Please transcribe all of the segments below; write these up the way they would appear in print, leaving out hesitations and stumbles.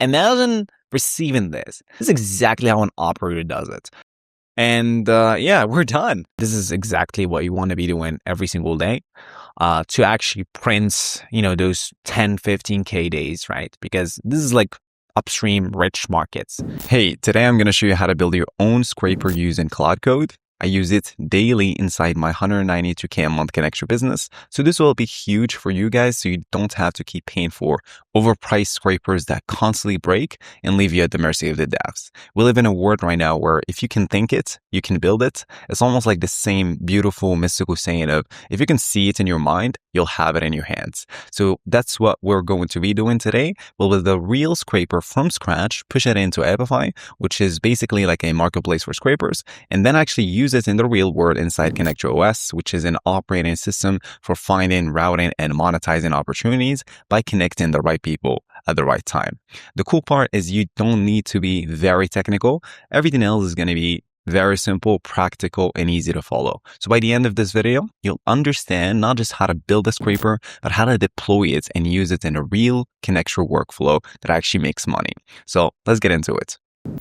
Imagine receiving this. This is exactly how an operator does it. And yeah, we're done. This is exactly what you want to be doing every single day to actually print, those 10, 15K days, right? Because this is like upstream rich markets. Hey, today I'm going to show you how to build your own scraper using Claude Code. I use it daily inside my 192K a month connection business. So this will be huge for you guys so you don't have to keep paying for overpriced scrapers that constantly break and leave you at the mercy of the devs. We live in a world right now where if you can think it, you can build it. It's almost like the same beautiful mystical saying of if you can see it in your mind, you'll have it in your hands. So that's what we're going to be doing today. We'll build a real scraper from scratch, push it into Epify, which is basically like a marketplace for scrapers, and then actually use it in the real world inside ConnectOS, which is an operating system for finding, routing, and monetizing opportunities by connecting the right people at the right time. The cool part is you don't need to be very technical. Everything else is going to be very simple, practical, and easy to follow. So by the end of this video, you'll understand not just how to build a scraper, but how to deploy it and use it in a real Connector workflow that actually makes money. So let's get into it.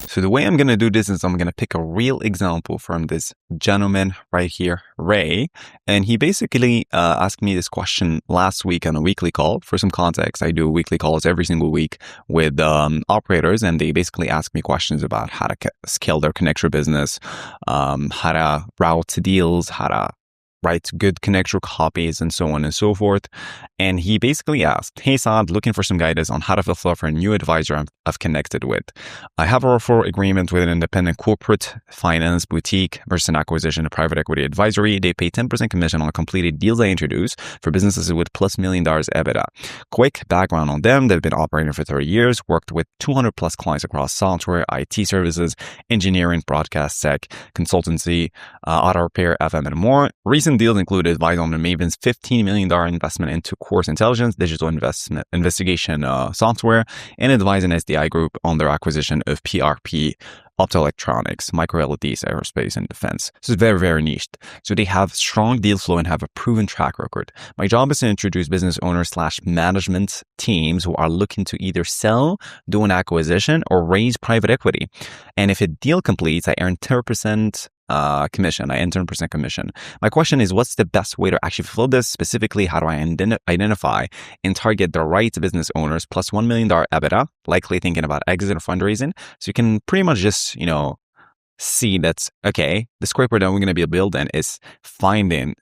So the way I'm going to do this is I'm going to pick a real example from this gentleman right here, Ray. And he basically asked me this question last week on a weekly call. For some context, I do weekly calls every single week with operators, and they basically ask me questions about how to scale their Connector business, how to route deals, how to write good Connector copies, and so on and so forth. And he basically asked, hey Saad, looking for some guidance on how to fulfill for a new advisor I've connected with. I have a referral agreement with an independent corporate finance boutique versus an acquisition of private equity advisory. They pay 10% commission on completed deals I introduce for businesses with plus $1 million EBITDA. Quick background on them. They've been operating for 30 years, worked with 200 plus clients across software, IT services, engineering, broadcast, tech, consultancy, auto repair, FM, and more. Recent deals include advice on the Maven's $15 million investment into Course Intelligence, digital investigation software, and advising SDI Group on their acquisition of PRP, optoelectronics, micro-LEDs, aerospace, and defense. So it's very, very niche. So they have strong deal flow and have a proven track record. My job is to introduce business owners / management teams who are looking to either sell, do an acquisition, or raise private equity. And if a deal completes, I earn 10% commission. I earn 10% commission. My question is, what's the best way to actually fulfill this? Specifically, how do I identify and target the right business owners plus $1 million EBITDA, likely thinking about exit or fundraising? So you can pretty much just, see that's okay. The scraper that we're going to be building is finding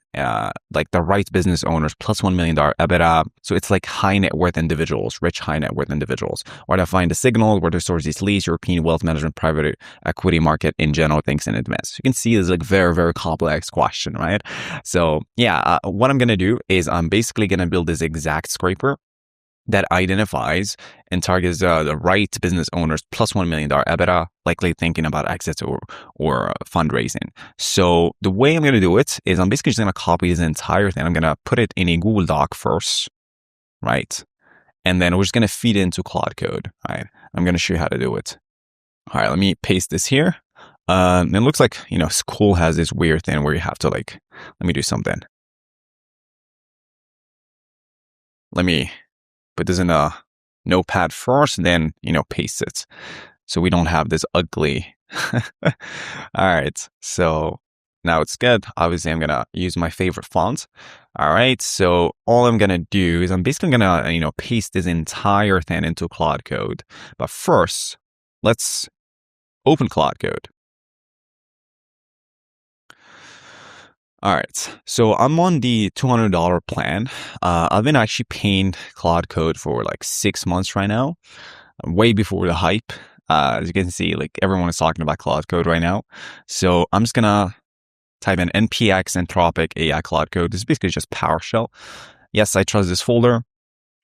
like the right business owners plus $1 million EBITDA. So it's like high net worth individuals, rich high net worth individuals, or to find the signal, where to source these leads, European wealth management, private equity market in general, things in advance. You can see it's like very, very complex question, right? So yeah, what I'm going to do is I'm basically going to build this exact scraper that identifies and targets the right business owners plus $1 million EBITDA, likely thinking about exits or fundraising. So the way I'm going to do it is I'm basically just going to copy this entire thing. I'm going to put it in a Google Doc first, right? And then we're just going to feed it into Claude Code, right? I'm going to show you how to do it. All right, let me paste this here. It looks like, school has this weird thing where you have to let me do something. Let me put this in a notepad first, then, paste it. So we don't have this ugly. All right. So now it's good. Obviously, I'm going to use my favorite font. All right. So all I'm going to do is I'm basically going to, paste this entire thing into Claude Code. But first, let's open Claude Code. All right, so I'm on the $200 plan. I've been actually paying Claude Code for like 6 months right now, way before the hype. As you can see, like everyone is talking about Claude Code right now. So I'm just gonna type in npx Anthropic AI Claude Code. This is basically just PowerShell. Yes, I trust this folder.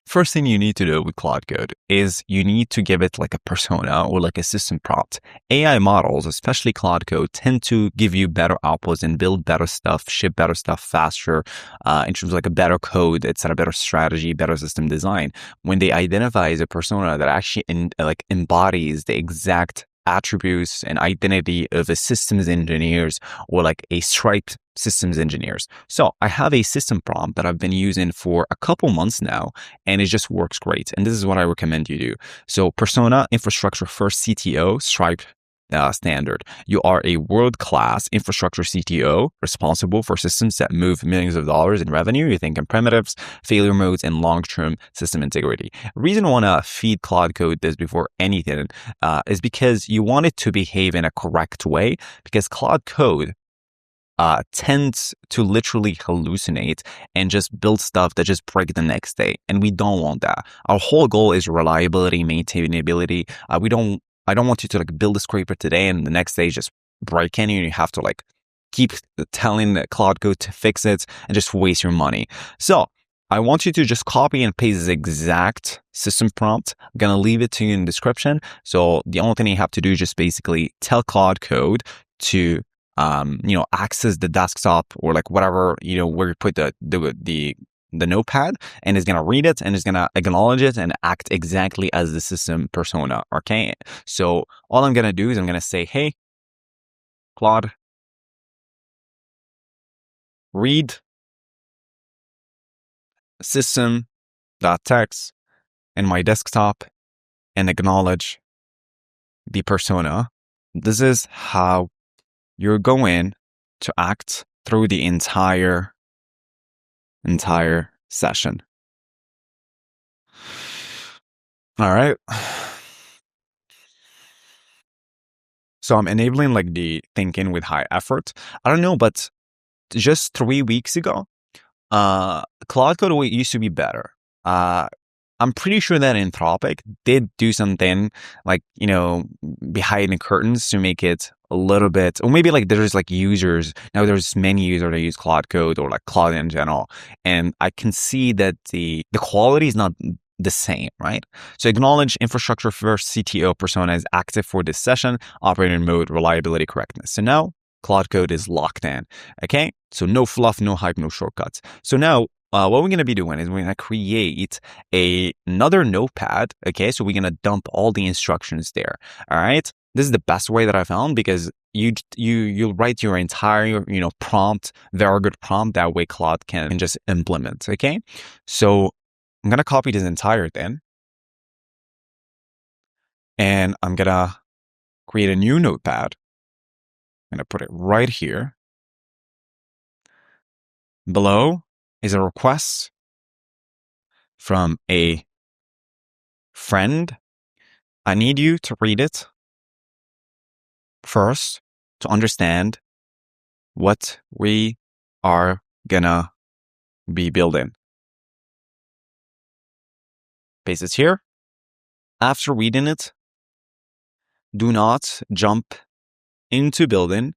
First thing you need to do with Claude Code is you need to give it like a persona or like a system prompt. AI models, especially Claude Code, tend to give you better outputs and build better stuff, ship better stuff faster, in terms of like a better code, it's a better strategy, better system design. When they identify as a persona that actually embodies the exact attributes and identity of a systems engineers or like a striped systems engineers. So I have a system prompt that I've been using for a couple months now, and it just works great. And this is what I recommend you do. So persona, infrastructure first, CTO, striped standard. You are a world-class infrastructure CTO responsible for systems that move millions of dollars in revenue. You think in primitives, failure modes, and long-term system integrity. The reason I want to feed Claude Code this before anything is because you want it to behave in a correct way, because Claude Code tends to literally hallucinate and just build stuff that just break the next day. And we don't want that. Our whole goal is reliability, maintainability. I don't want you to like build a scraper today and the next day just break any, and you have to like keep telling the Claude Code to fix it and just waste your money. So I want you to just copy and paste this exact system prompt. I'm going to leave it to you in the description. So the only thing you have to do is just basically tell Claude Code to access the desktop or like whatever, where you put the notepad, and it's going to read it and it's going to acknowledge it and act exactly as the system persona. Okay. So all I'm going to do is I'm going to say, hey, Claude, read system.text in my desktop and acknowledge the persona. This is how you're going to act through the entire session. All right. So I'm enabling like the thinking with high effort. I don't know, but just 3 weeks ago, Claude Code used to be better. I'm pretty sure that Anthropic did do something like, behind the curtains to make it a little bit, or maybe like there's like users, now there's many users that use Claude Code or like Claude in general. And I can see that the quality is not the same, right? So acknowledge infrastructure first CTO persona is active for this session, operating mode, reliability, correctness. So now Claude Code is locked in. Okay. So no fluff, no hype, no shortcuts. So now what we're going to be doing is we're going to create another notepad. Okay. So we're going to dump all the instructions there. All right. This is the best way that I found, because you'll write your entire, prompt, very good prompt. That way Claude can just implement. Okay. So I'm going to copy this entire thing, and I'm going to create a new notepad. I'm going to put it right here. Below is a request from a friend. I need you to read it first to understand what we are gonna be building. Paste it here. After reading it, do not jump into building.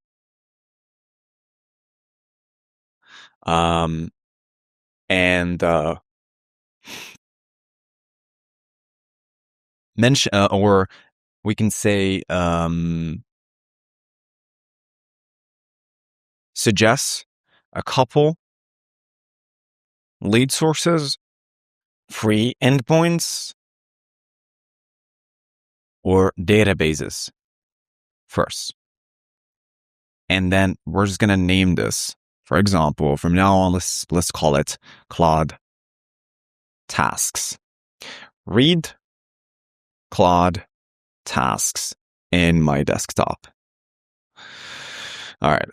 Mention, or we can say, suggest a couple lead sources, free endpoints, or databases first. And then we're just going to name this. For example, from now on, let's call it Claude tasks. Read Claude tasks in my desktop. All right.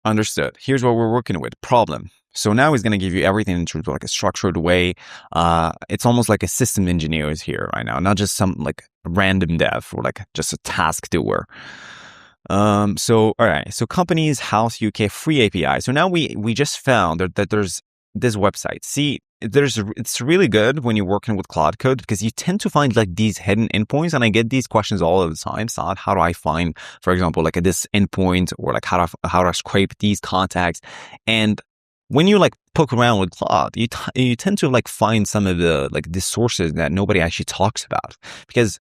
Understood. Here's what we're working with. Problem. So now he's going to give you everything in terms of like a structured way. It's almost like a system engineer is here right now, not just some like random dev or like just a task doer. So, all right. So companies, house, UK, free API. So now we just found that there's this website. See, it's really good when you're working with Claude Code, because you tend to find like these hidden endpoints, and I get these questions all of the time. So how do I find, for example, like this endpoint, or like how do I scrape these contacts? And when you like poke around with Claude, you tend to like find some of the like the sources that nobody actually talks about, because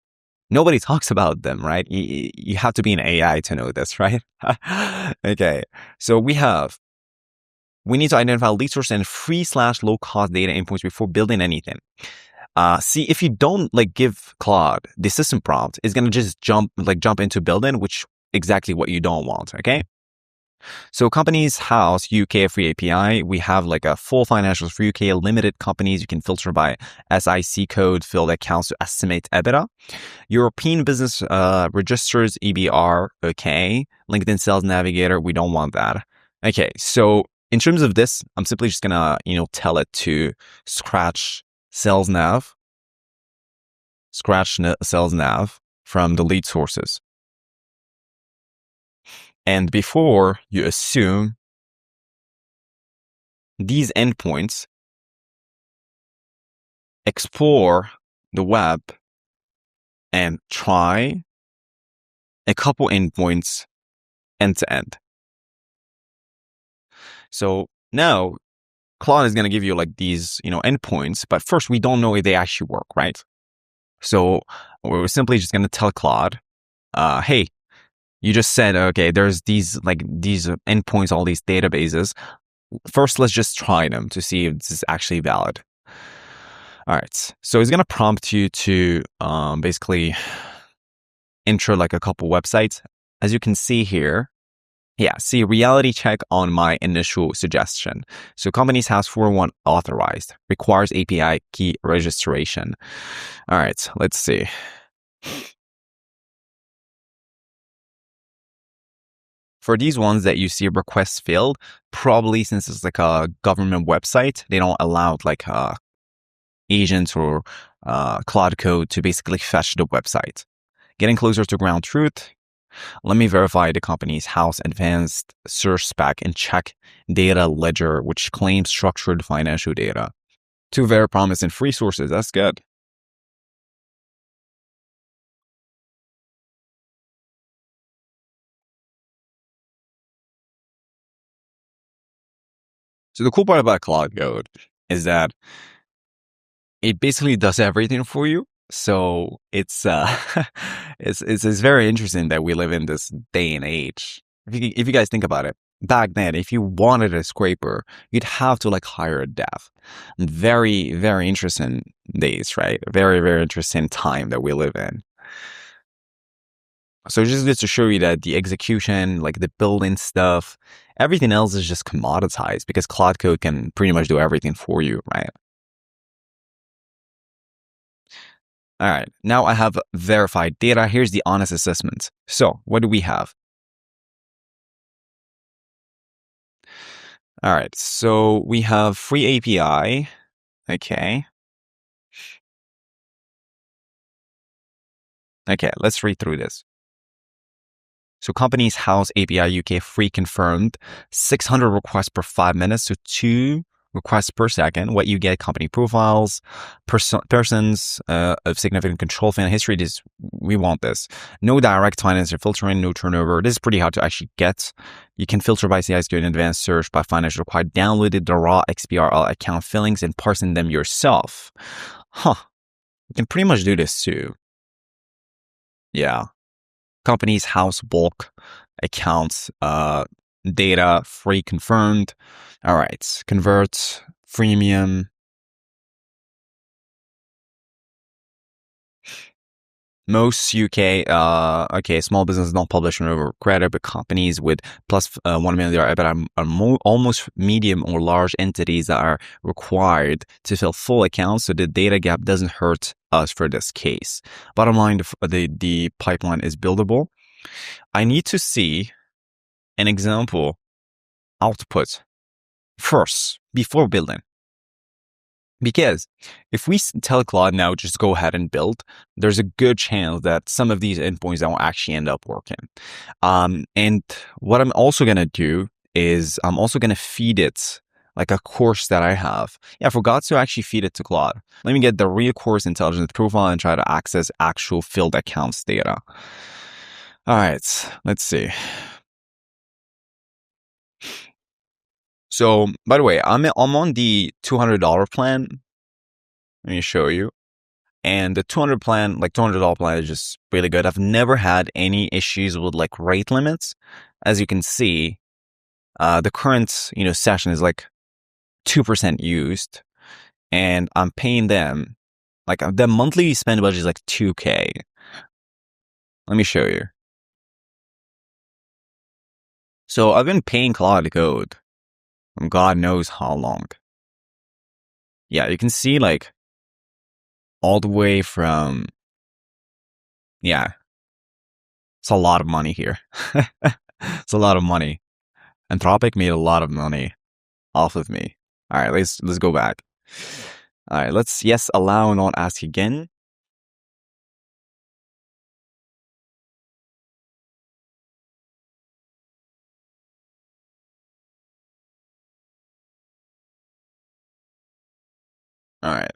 nobody talks about them, right? You have to be an AI to know this, right? Okay. So we have we need to identify lead source and free/low cost data endpoints before building anything. See, if you don't like give Claude the system prompt, it's gonna just jump into building, which exactly what you don't want. Okay. So companies house UK free API. We have like a full financials for UK limited companies. You can filter by SIC code, fill accounts to estimate EBITDA. European business registers EBR. Okay. LinkedIn Sales Navigator. We don't want that. Okay. So in terms of this, I'm simply just gonna, tell it to scratch Sales Nav from the lead sources. And before you assume these endpoints, explore the web and try a couple endpoints end to end. So now Claude is going to give you like these, endpoints, but first we don't know if they actually work, right? So we're simply just going to tell Claude, hey, you just said, okay, there's these endpoints, all these databases. First, let's just try them to see if this is actually valid. All right. So it's going to prompt you to basically enter like a couple websites. As you can see here, see reality check on my initial suggestion. So Companies House 401 authorized, requires API key registration. All right, let's see. For these ones that you see requests failed, probably since it's like a government website, they don't allow like agents or Claude code to basically fetch the website. Getting closer to ground truth. Let me verify the Companies House advanced search spec and check data ledger, which claims structured financial data. Two very promising free sources. That's good. So the cool part about Claude Code is that it basically does everything for you. So it's it's very interesting that we live in this day and age. If you guys think about it, back then, if you wanted a scraper, you'd have to like hire a dev. Very, very interesting days, right? Very, very interesting time that we live in. So just to show you that the execution, like the building stuff, everything else is just commoditized because Claude Code can pretty much do everything for you, right? All right, now I have verified data. Here's the honest assessment. So what do we have? All right, so we have free API. Okay. Okay, let's read through this. So Companies House API UK free confirmed 600 requests per 5 minutes, so 2 requests per second. What you get: company profiles, persons of significant control, fan history. We want this. No direct financial filtering, no turnover. This is pretty hard to actually get. You can filter by CIs, do an advanced search by financial required. Downloaded the raw XBRL account fillings and parsing them yourself. You can pretty much do this too. Yeah. Companies House bulk accounts data free confirmed. All right, convert freemium. Most UK small businesses don't publish over credit, but companies with plus 1 million EBITDA are almost medium or large entities that are required to fill full accounts. So the data gap doesn't hurt us for this case. Bottom line, the pipeline is buildable. I need to see an example output first before building. Because if we tell Claude now, just go ahead and build, there's a good chance that some of these endpoints don't actually end up working. And what I'm also going to do is I'm also going to feed it like a course that I have. Yeah, I forgot to actually feed it to Claude. Let me get the real course intelligence profile and try to access actual filled accounts data. All right, let's see. So, by the way, I'm on the $200 plan. Let me show you. And the $200 plan is just really good. I've never had any issues with like rate limits. As you can see, the current, session is like 2% used, and I'm paying them like the monthly spend budget is like 2K. Let me show you. So I've been paying Claude Code from God knows how long. Yeah, you can see like all the way from, yeah, it's a lot of money here. It's a lot of money. Anthropic made a lot of money off of me. All right, let's go back. All right, let's yes, allow, not ask again. All right.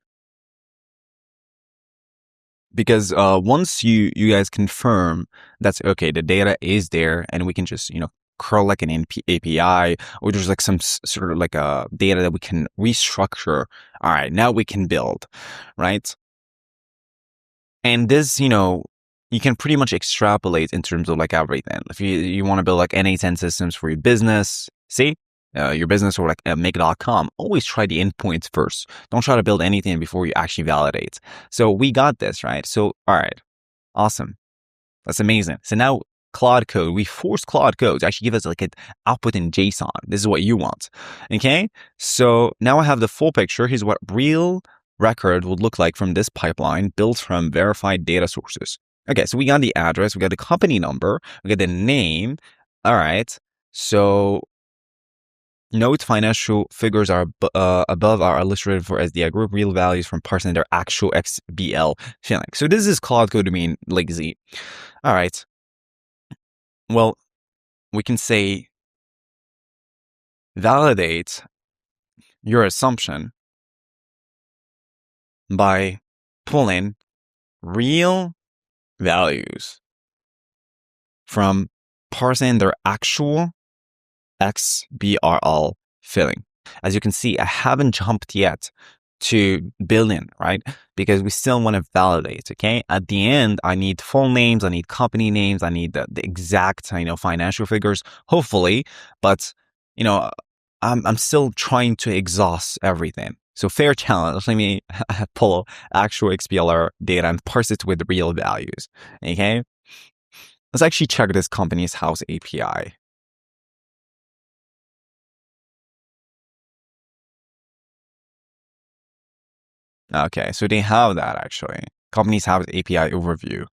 Because once you guys confirm that's okay, the data is there, and we can just curl like an API, or there's like some sort of like a data that we can restructure. All right, now we can build, right? And this, you can pretty much extrapolate in terms of like everything. If you want to build like NA10 systems for your business, see, your business, or like make.com, always try the endpoints first. Don't try to build anything before you actually validate. So we got this, right? So, all right, awesome. That's amazing. So now Claude Code, we force Claude Code to actually give us like an output in JSON. This is what you want. Okay. So now I have the full picture. Here's what real record would look like from this pipeline built from verified data sources. Okay. So we got the address, we got the company number, we got the name. All right. So note financial figures are above are illustrated for SDI group real values from parsing their actual XBL filling. So this is Claude Code being lazy. All right. Well, we can say validate your assumption by pulling real values from parsing their actual XBRL filling. As you can see, I haven't jumped yet to billion, right? Because we still want to validate, okay? At the end, I need full names, I need company names, I need the exact, financial figures, hopefully. But, I'm still trying to exhaust everything. So fair challenge, let me pull actual XBLR data and parse it with real values, okay? Let's actually check this company's house API. Okay, so they have that actually. Companies have API overview.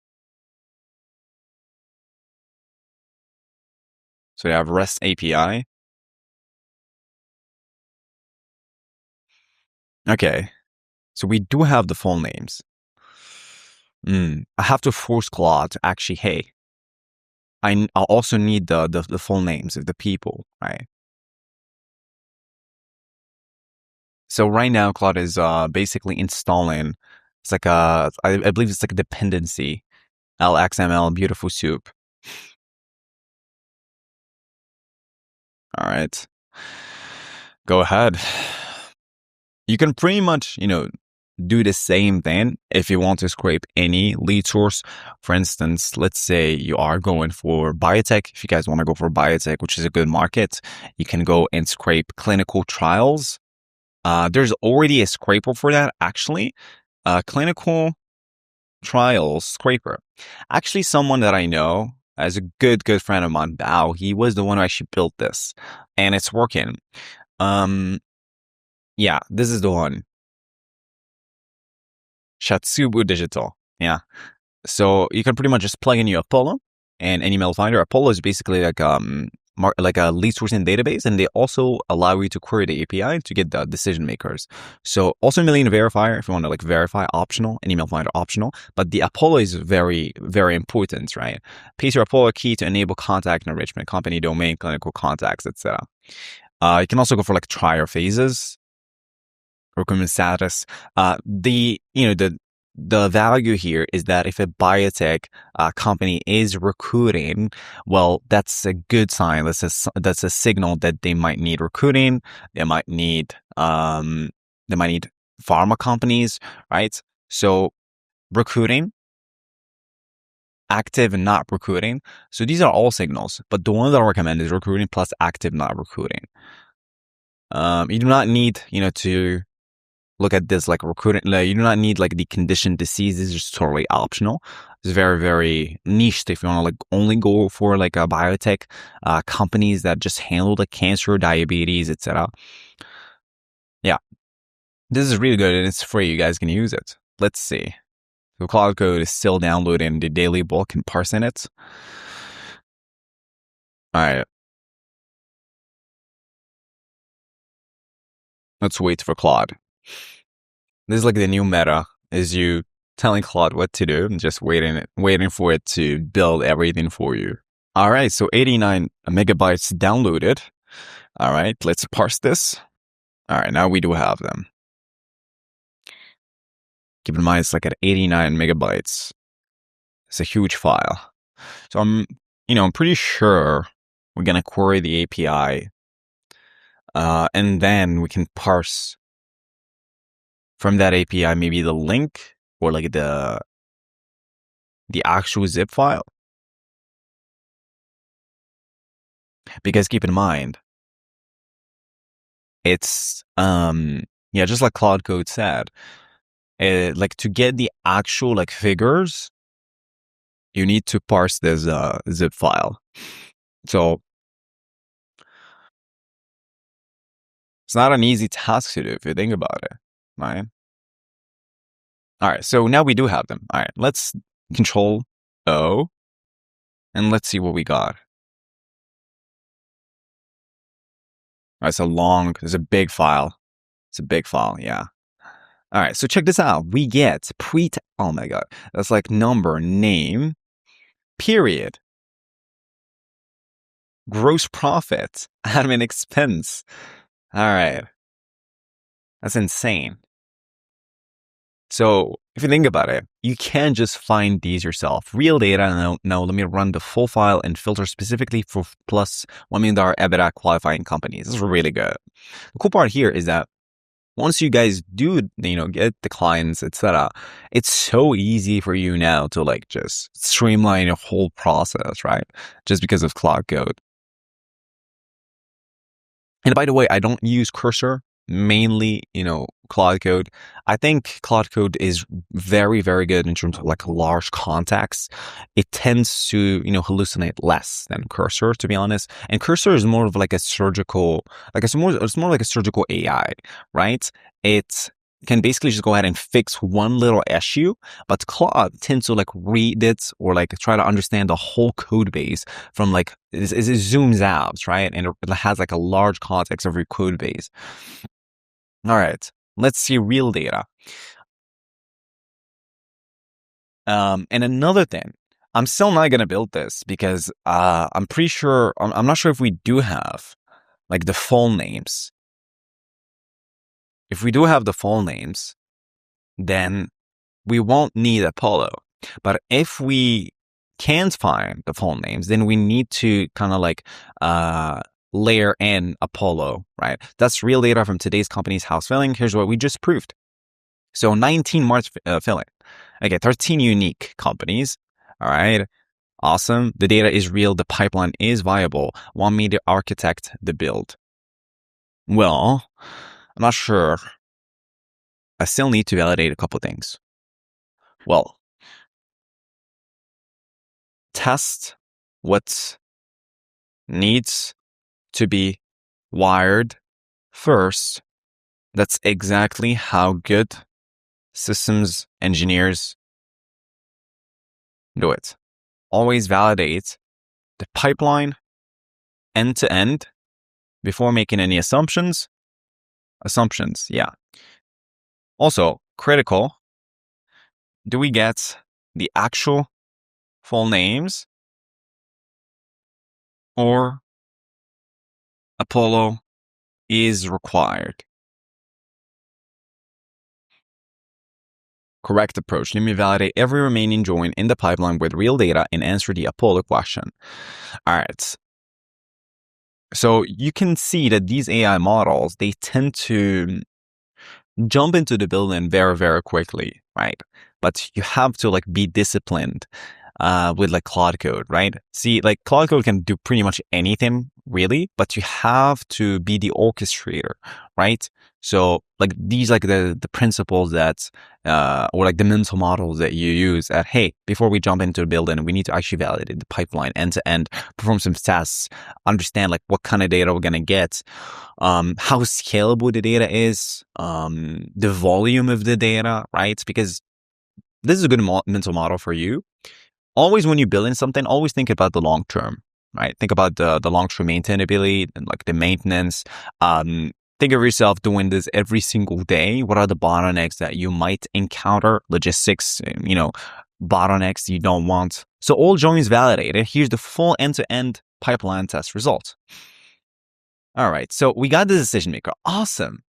So they have REST API. Okay, so we do have the full names. I have to force Claude to actually, hey, I also need the full names of the people, right? So right now, Claude is basically installing. It's like I believe it's like a dependency, LXML, beautiful soup. All right, go ahead. You can pretty much, do the same thing if you want to scrape any lead source. For instance, let's say you are going for biotech. If you guys want to go for biotech, which is a good market, you can go and scrape clinical trials. There's already a scraper for that, actually. Clinical trials scraper. Actually, someone that I know as a good friend of mine, Bao, he was the one who actually built this, and it's working. Yeah, this is the one. Shatsubu Digital. Yeah. So you can pretty much just plug in your Apollo and any mail finder. Apollo is basically like like a lead sourcing database, and they also allow you to query the API to get the decision makers. So also Million Verifier if you want to like verify, optional, and email finder optional. But the Apollo is very, very important, right? Paste your Apollo key to enable contact enrichment, company domain, clinical contacts, etc. You can also go for like trial phases, recruitment status. The value here is that if a biotech company is recruiting, well, that's a good sign. That's a signal that they might need recruiting. They might need pharma companies, right? So recruiting, active and not recruiting. So these are all signals, but the one that I recommend is recruiting plus active, not recruiting. You do not need, to look at this like recruiting. You do not need like the conditioned diseases. It's totally optional. It's very, very niched if you want to like only go for like a biotech companies that just handle the cancer, diabetes, etc. Yeah, this is really good and it's free. You guys can use it. Let's see. So Claude Code is still downloading the daily bulk and parsing it. All right. Let's wait for Claude. This is like the new meta, is you telling Claude what to do and just waiting for it to build everything for you. All right, so 89 megabytes downloaded. All right, let's parse this. All right, now we do have them. Keep in mind, it's like at 89 megabytes. It's a huge file. So I'm pretty sure we're gonna query the API, and then we can parse from that API maybe the link or like the actual zip file. Because keep in mind, it's just like Claude Code said, like to get the actual like figures, you need to parse this zip file. So it's not an easy task to do if you think about it, right? All right, so now we do have them. All right, let's Control O, and let's see what we got. All right, it's a big file. It's a big file, yeah. All right, so check this out. We get oh my God, that's like number, name, period, gross profit, admin expense. All right, that's insane. So if you think about it, you can just find these yourself. Real data. Now let me run the full file and filter specifically for plus $1 million EBITDA qualifying companies. This is really good. The cool part here is that once you guys do, get the clients, etc., it's so easy for you now to like just streamline your whole process, right? Just because of Claude Code. And by the way, I don't use Cursor, mainly, Claude Code. I think Claude Code is very, very good in terms of like large contexts. It tends to, hallucinate less than Cursor, to be honest. And Cursor is more of like a surgical, it's more like a surgical AI, right? It can basically just go ahead and fix one little issue, but Claude tends to like read it or like try to understand the whole code base from like, it zooms out, right? And it has like a large context of your code base. All right, let's see real data. And another thing, I'm still not going to build this because I'm pretty sure, I'm not sure if we do have like the full names. If we do have the full names, then we won't need Apollo. But if we can't find the full names, then we need to kind of like layer in Apollo, right? That's real data from today's company's house filling. Here's what we just proved. So 19 March filling. Okay, 13 unique companies. All right. Awesome. The data is real. The pipeline is viable. Want me to architect the build? Well, I'm not sure. I still need to validate a couple things. Well, test what needs to be wired first. That's exactly how good systems engineers do it. Always validate the pipeline end to end before making any assumptions. Assumptions, yeah. Also, critical, do we get the actual full names or Apollo is required? Correct approach. Let me validate every remaining join in the pipeline with real data and answer the Apollo question. All right. So you can see that these AI models, they tend to jump into the building very, very quickly, right? But you have to like be disciplined with like Claude Code, right? See, like Claude Code can do pretty much anything really, but you have to be the orchestrator, right? So like these like the principles that or like the mental models that you use at, hey, before we jump into the building, we need to actually validate the pipeline end to end, perform some tests, understand like what kind of data we're gonna get, how scalable the data is, the volume of the data, right? Because this is a good mental model for you. Always when you're building something, always think about the long term, right? Think about the long term maintainability and like the maintenance. Think of yourself doing this every single day. What are the bottlenecks that you might encounter? Logistics, bottlenecks you don't want. So all joins validated. Here's the full end-to-end pipeline test result. All right, so we got the decision maker. Awesome.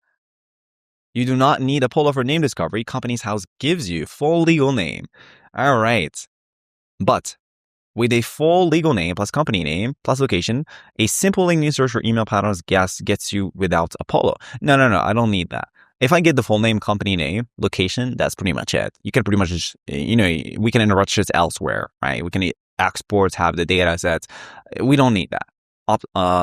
You do not need a pull for name discovery. Companies House gives you full legal name. All right. But with a full legal name plus company name plus location, a simple LinkedIn search for email patterns gets you without Apollo. No, I don't need that. If I get the full name, company name, location, that's pretty much it. You can pretty much just, we can enrich it elsewhere, right? We can export, have the data sets. We don't need that.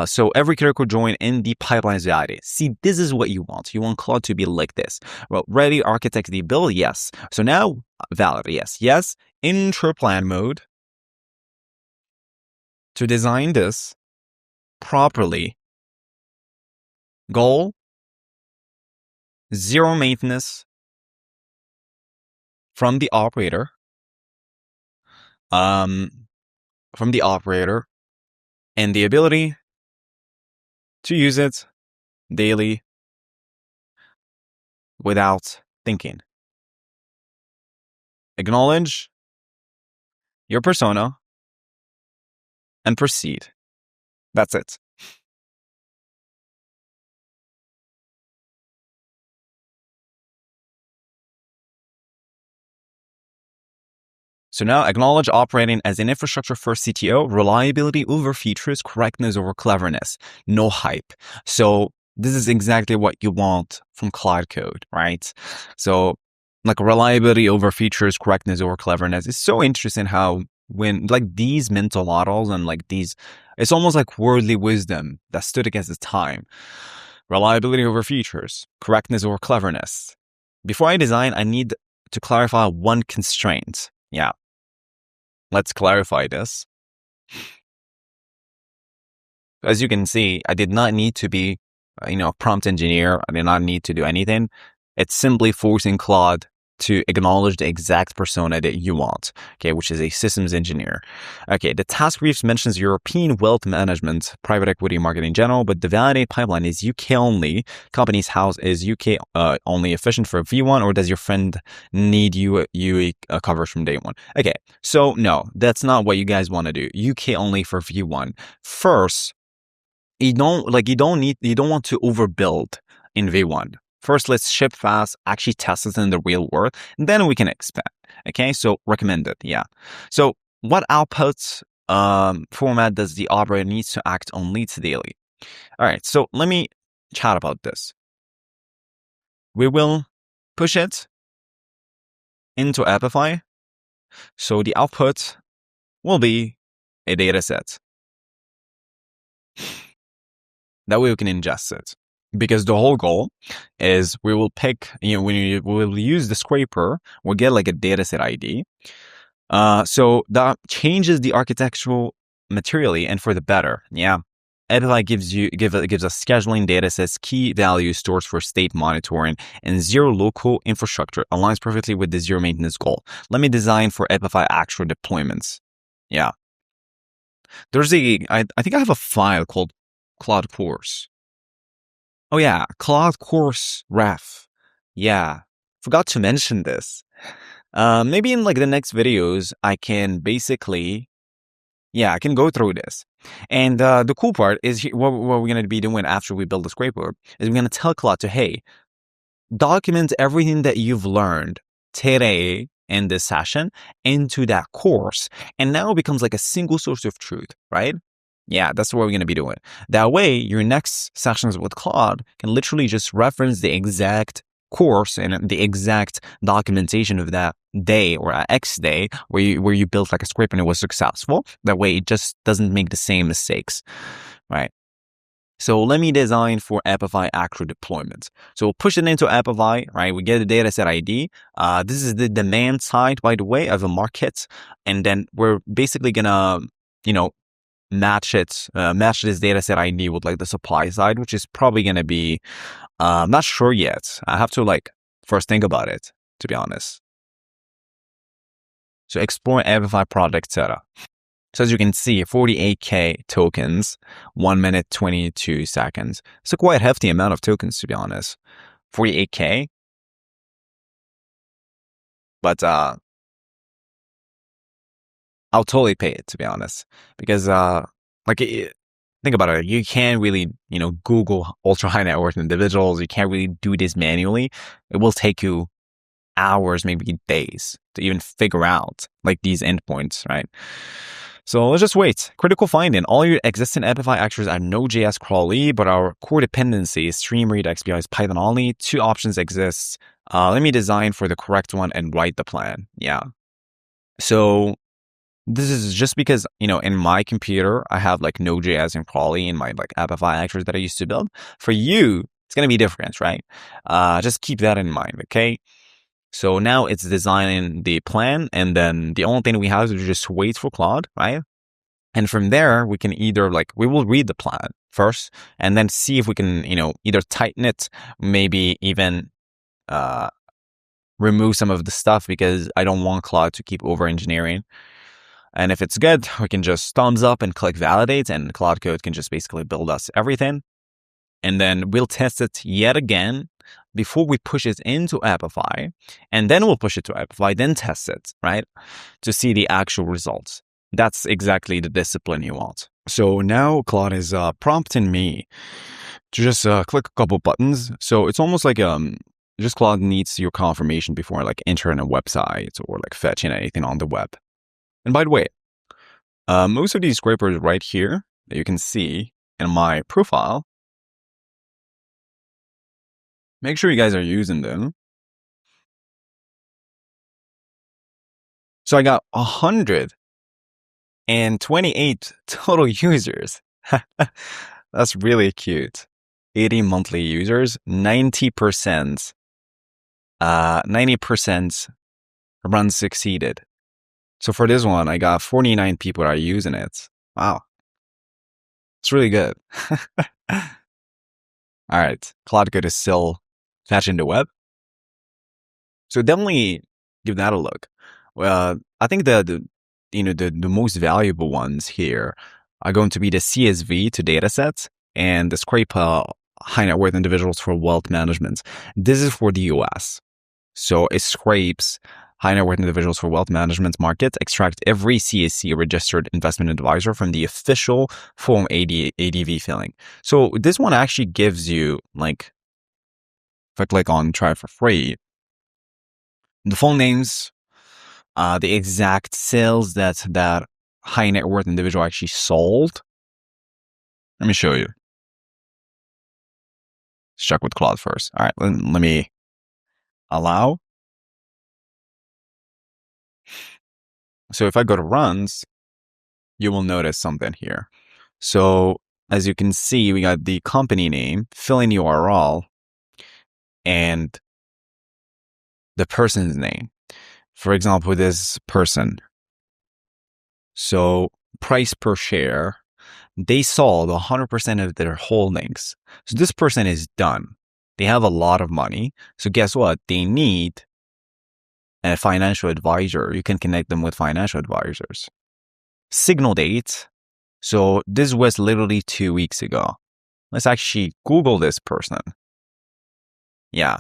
So every critical join in the pipeline is validated. See, this is what you want. You want Claude to be like this. Well, ready, architect the build, yes. So now, validate, yes. Enter plan mode to design this properly. Goal, zero maintenance from the operator. And the ability to use it daily without thinking. Acknowledge your persona and proceed. That's it. So now acknowledge operating as an infrastructure first CTO, reliability over features, correctness over cleverness, no hype. So this is exactly what you want from Claude Code, right? So like reliability over features, correctness over cleverness. It's so interesting how when like these mental models and like these, it's almost like worldly wisdom that stood against its time. Reliability over features, correctness over cleverness. Before I design, I need to clarify one constraint. Yeah. Let's clarify this. As you can see, I did not need to be, a prompt engineer. I did not need to do anything. It's simply forcing Claude to acknowledge the exact persona that you want, okay, which is a systems engineer. Okay, the task briefs mentions European wealth management, private equity market in general, but the validate pipeline is UK only. Company's House is UK only efficient for V1, or does your friend need UE coverage from day one? Okay, so no, that's not what you guys want to do. UK only for V1. First, you don't want to overbuild in V1. First, let's ship fast, actually test it in the real world, and then we can expand. Okay, so recommended, yeah. So what outputs format does the operator needs to act on leads daily? All right, so let me chat about this. We will push it into Epify. So the output will be a data set. That way we can ingest it. Because the whole goal is we will pick, when we will use the scraper, we'll get like a dataset ID. So that changes the architectural materially and for the better. Yeah. Epify gives us scheduling datasets, key values, stores for state monitoring, and zero local infrastructure. Aligns perfectly with the zero maintenance goal. Let me design for Epify actual deployments. Yeah. There's I think I have a file called Claude Course. Oh yeah, Claude Course Ref. Yeah, forgot to mention this. Maybe in like the next videos, I can basically, I can go through this. And the cool part is what we're going to be doing after we build the scraper is we're going to tell Claude to, hey, document everything that you've learned today in this session into that course. And now it becomes like a single source of truth, right? Yeah, that's what we're going to be doing. That way, your next sessions with Claude can literally just reference the exact course and the exact documentation of that day or X day where you built like a script and it was successful. That way it just doesn't make the same mistakes, right? So let me design for Apify actual deployment. So we'll push it into Apify, right? We get a dataset ID. This is the demand side, by the way, of a market. And then we're basically gonna, match this dataset ID with like the supply side, which is probably gonna be, I'm not sure yet. I have to like first think about it, to be honest. So explore Apify product setup. So as you can see, 48K tokens, 1 minute, 22 seconds. It's a quite hefty amount of tokens, to be honest. 48K. But I'll totally pay it, to be honest. Because think about it. You can't really, Google ultra high net worth individuals. You can't really do this manually. It will take you hours, maybe days to even figure out like these endpoints, right? So let's just wait. Critical finding. All your existing Apify actors are Node.js crawly, but our core dependency is stream read XPI is Python only. 2 options exist. Let me design for the correct one and write the plan. Yeah. So this is just because, in my computer, I have like Node.js and crawly in my like Apify actors that I used to build. For you, it's going to be different, right? Just keep that in mind, okay? So now it's designing the plan, and then the only thing we have is just wait for Claude, right? And from there, we can either we will read the plan first, and then see if we can, either tighten it, maybe even remove some of the stuff, because I don't want Claude to keep over engineering. And if it's good, we can just thumbs up and click validate, and Claude Code can just basically build us everything. And then we'll test it yet again before we push it into Apify, and then we'll push it to Apify, then test it, right? To see the actual results. That's exactly the discipline you want. So now Claude is prompting me to just click a couple buttons. So it's almost like just Claude needs your confirmation before like entering a website or like fetching anything on the web. And by the way, most of these scrapers right here that you can see in my profile, make sure you guys are using them. So I got 128 total users. That's really cute. 80 monthly users, 90%, 90% run succeeded. So for this one, I got 49 people are using it. Wow. It's really good. All right. Claude Code is still fetching the web. So definitely give that a look. Well, I think the most valuable ones here are going to be the CSV to datasets and the scrape high net worth individuals for wealth management. This is for the US. So it scrapes high net worth individuals for wealth management market, extract every CSC registered investment advisor from the official Form ADV filling. So this one actually gives you, if I click on try for free, the full names, the exact sales that high net worth individual actually sold. Let me show you. Let's check with Claude first. All right, let me allow. So if I go to runs, you will notice something here. So as you can see, we got the company name, fill in URL, and the person's name. For example, this person. So price per share, they sold 100% of their holdings. So this person is done. They have a lot of money. So guess what? They need a financial advisor. You can connect them with financial advisors. Signal date. So this was literally 2 weeks ago. Let's actually Google this person. Yeah.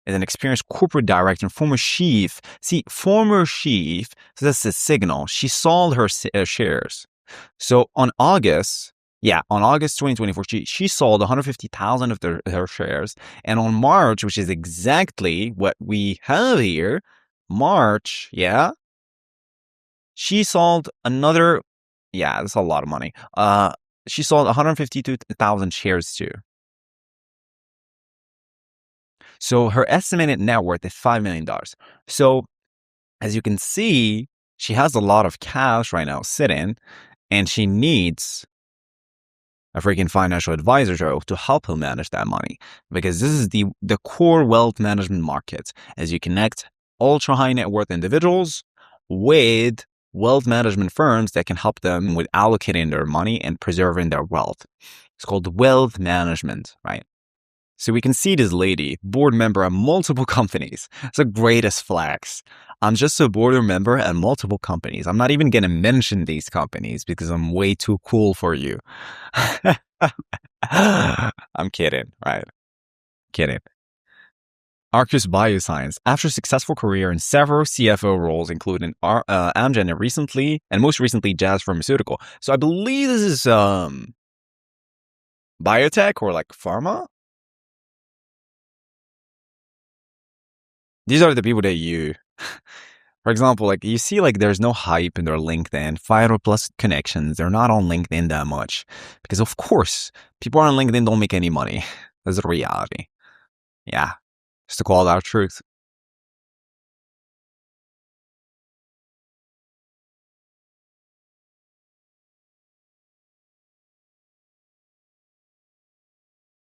As an experienced corporate director and former chief. See, former chief, so that's the signal. She sold her shares. So on August 2024, she sold 150,000 of her shares. And on March, which is exactly what we have here, March, yeah, she sold another, yeah, that's a lot of money. She sold 152,000 shares too. So her estimated net worth is $5 million. So as you can see, she has a lot of cash right now sitting, and she needs a freaking financial advisor to help her manage that money, because this is the core wealth management market, as you connect ultra high net worth individuals with wealth management firms that can help them with allocating their money and preserving their wealth. It's called wealth management, right? So we can see this lady, board member at multiple companies. It's the greatest flex. I'm just a board member at multiple companies. I'm not even going to mention these companies because I'm way too cool for you. I'm kidding, right? Kidding. Arcus Bioscience. After a successful career in several CFO roles, including Amgen and most recently Jazz Pharmaceutical. So I believe this is biotech or like pharma. These are the people that you, for example, like you see, like there's no hype in their LinkedIn, 500 plus connections. They're not on LinkedIn that much because, of course, people on LinkedIn don't make any money. That's the reality. Yeah, just to call out truth.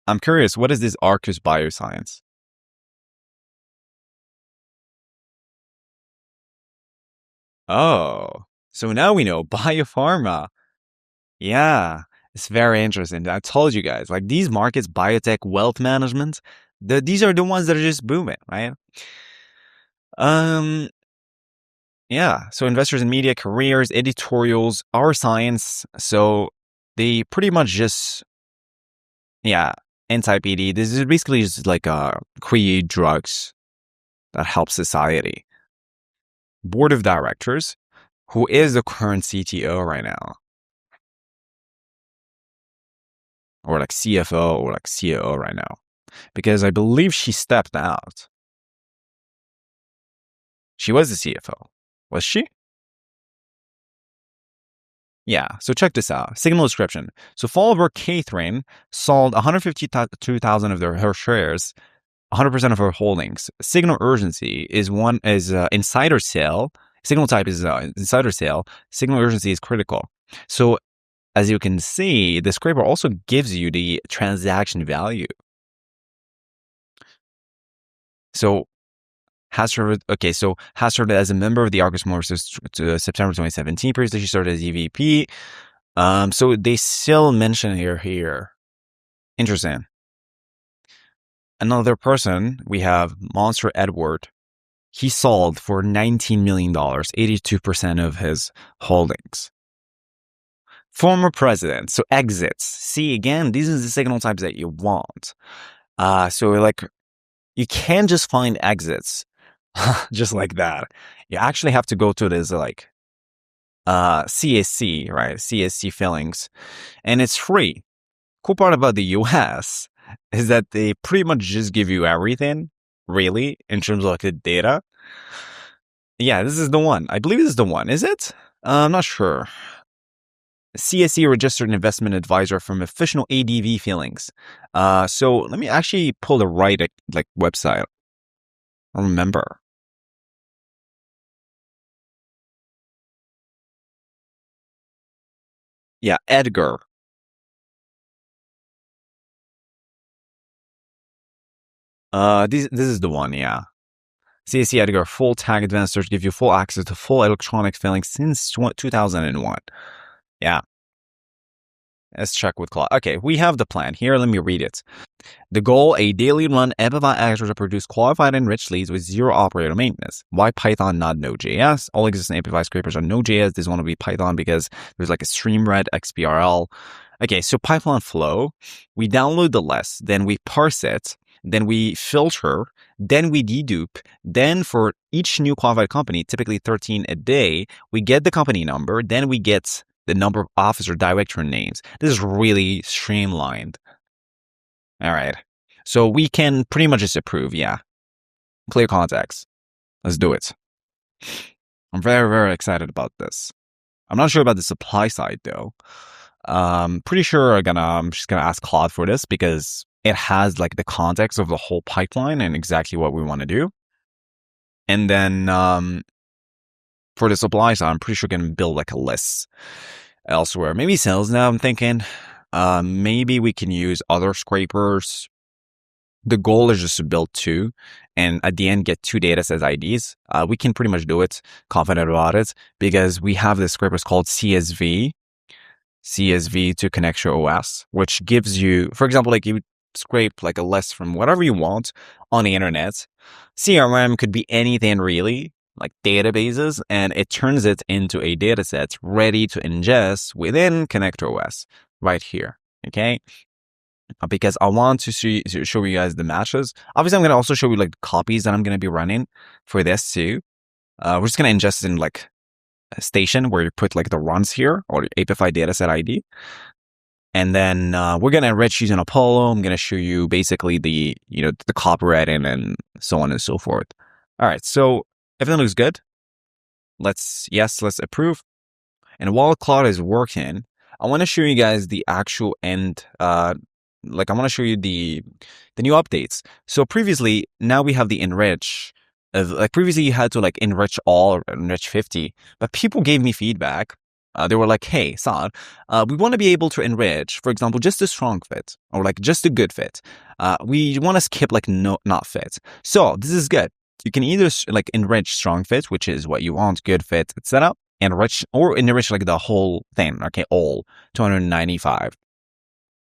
I'm curious, what is this Arcus Bioscience? Oh, so now we know biopharma. Yeah, it's very interesting. I told you guys, like these markets, biotech, wealth management, these are the ones that are just booming, right? Um, yeah. So investors in media, careers, editorials, our science. So they pretty much just, yeah, anti-PD. This is basically just like create drugs that help society. Board of directors, who is the current CTO right now, or like CFO or like COO right now, because I believe she stepped out. She was the CFO. Was she? Yeah, so check this out. Signal description. So Follower Catherine sold 152,000 of her shares, 100% of her holdings. Signal urgency is insider sale. Signal type is insider sale. Signal urgency is critical. So as you can see, the scraper also gives you the transaction value. So has served as a member of the Arcus Morris to September 2017. Previously, she started as EVP. So they still mention her here. Interesting. Another person, we have Monster Edward. He sold for $19 million, 82% of his holdings. Former president, so exits. See, again, these are the signal types that you want. So like, you can't just find exits just like that. You actually have to go to this like CSC, right? CSC fillings, and it's free. Cool part about the US is that they pretty much just give you everything, really, in terms of like the data. Yeah, this is the one. I believe this is the one. Is it? I'm not sure. CSE registered investment advisor from official ADV fillings. So let me actually pull the right like website. I remember. Yeah, Edgar. This is the one. Yeah. CSE Edgar full tag advanced search give you full access to full electronic filling since 2001. Yeah. Let's check with Claude. Okay, we have the plan here. Let me read it. The goal, a daily run Amplify actor to produce qualified enriched leads with zero operator maintenance. Why Python, not Node.js? All existing Amplify scrapers are Node.js. This one will be Python because there's like a Streamred XBRL. Okay, so pipeline flow, we download the list, then we parse it, then we filter, then we dedupe. Then for each new qualified company, typically 13 a day, we get the company number, then we get the number of officer director names. This is really streamlined. All right. So we can pretty much just approve. Yeah. Clear context. Let's do it. I'm very, very excited about this. I'm not sure about the supply side though. Pretty sure I'm just gonna ask Claude for this because it has like the context of the whole pipeline and exactly what we want to do. And then for the supply side, I'm pretty sure going to build like a list elsewhere. Maybe sales now, I'm thinking. Maybe we can use other scrapers. The goal is just to build two and at the end get two data sets IDs. We can pretty much do it, confident about it, because we have this scrapers called CSV to connect your OS, which gives you, for example, like you scrape like a list from whatever you want on the internet. CRM could be anything really, like databases, and it turns it into a data set ready to ingest within Connector OS right here. Okay. Because I want to show you guys the matches. Obviously, I'm going to also show you like copies that I'm going to be running for this too. We're just going to ingest in like a station where you put like the runs here or the Apify dataset ID. And then we're going to enrich using Apollo. I'm going to show you basically the, the copywriting and so on and so forth. All right. So everything looks good. Let's approve. And while Claude is working, I want to show you guys the actual end. Like I want to show you the new updates. So previously, now we have the enrich. Like previously, you had to like enrich all or enrich 50, but people gave me feedback. They were like, "Hey, Saad, we want to be able to enrich, for example, just a strong fit or like just a good fit. We want to skip like not fit. So this is good. You can either like enrich strong fit, which is what you want, good fit, etc. Enrich like the whole thing. Okay, all 295."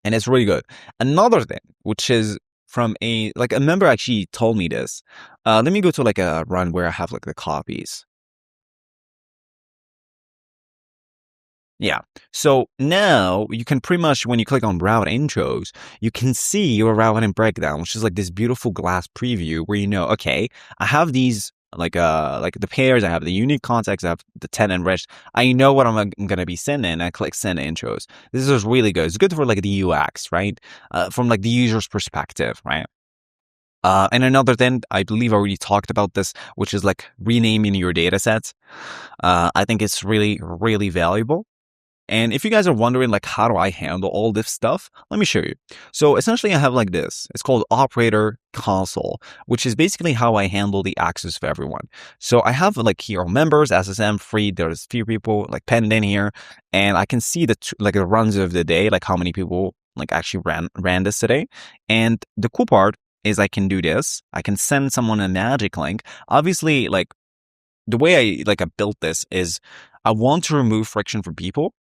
And it's really good. Another thing, which is from a member actually told me this. Let me go to like a run where I have like the copies. Yeah. So now you can pretty much, when you click on route intros, you can see your routing breakdown, which is like this beautiful glass preview where okay, I have these like the pairs, I have the unique contacts, I have the 10 enriched. I know what I'm gonna be sending. I click send intros. This is really good. It's good for like the UX, right? From like the user's perspective, right? And another thing, I believe I already talked about this, which is like renaming your data sets. I think it's really, really valuable. And if you guys are wondering, like, how do I handle all this stuff? Let me show you. So essentially I have like this. It's called operator console, which is basically how I handle the access for everyone. So I have like here members, SSM free. There's few people like pending here, and I can see the the runs of the day, like how many people like actually ran this today. And the cool part is I can do this. I can send someone a magic link. Obviously, like the way I built this is I want to remove friction for people.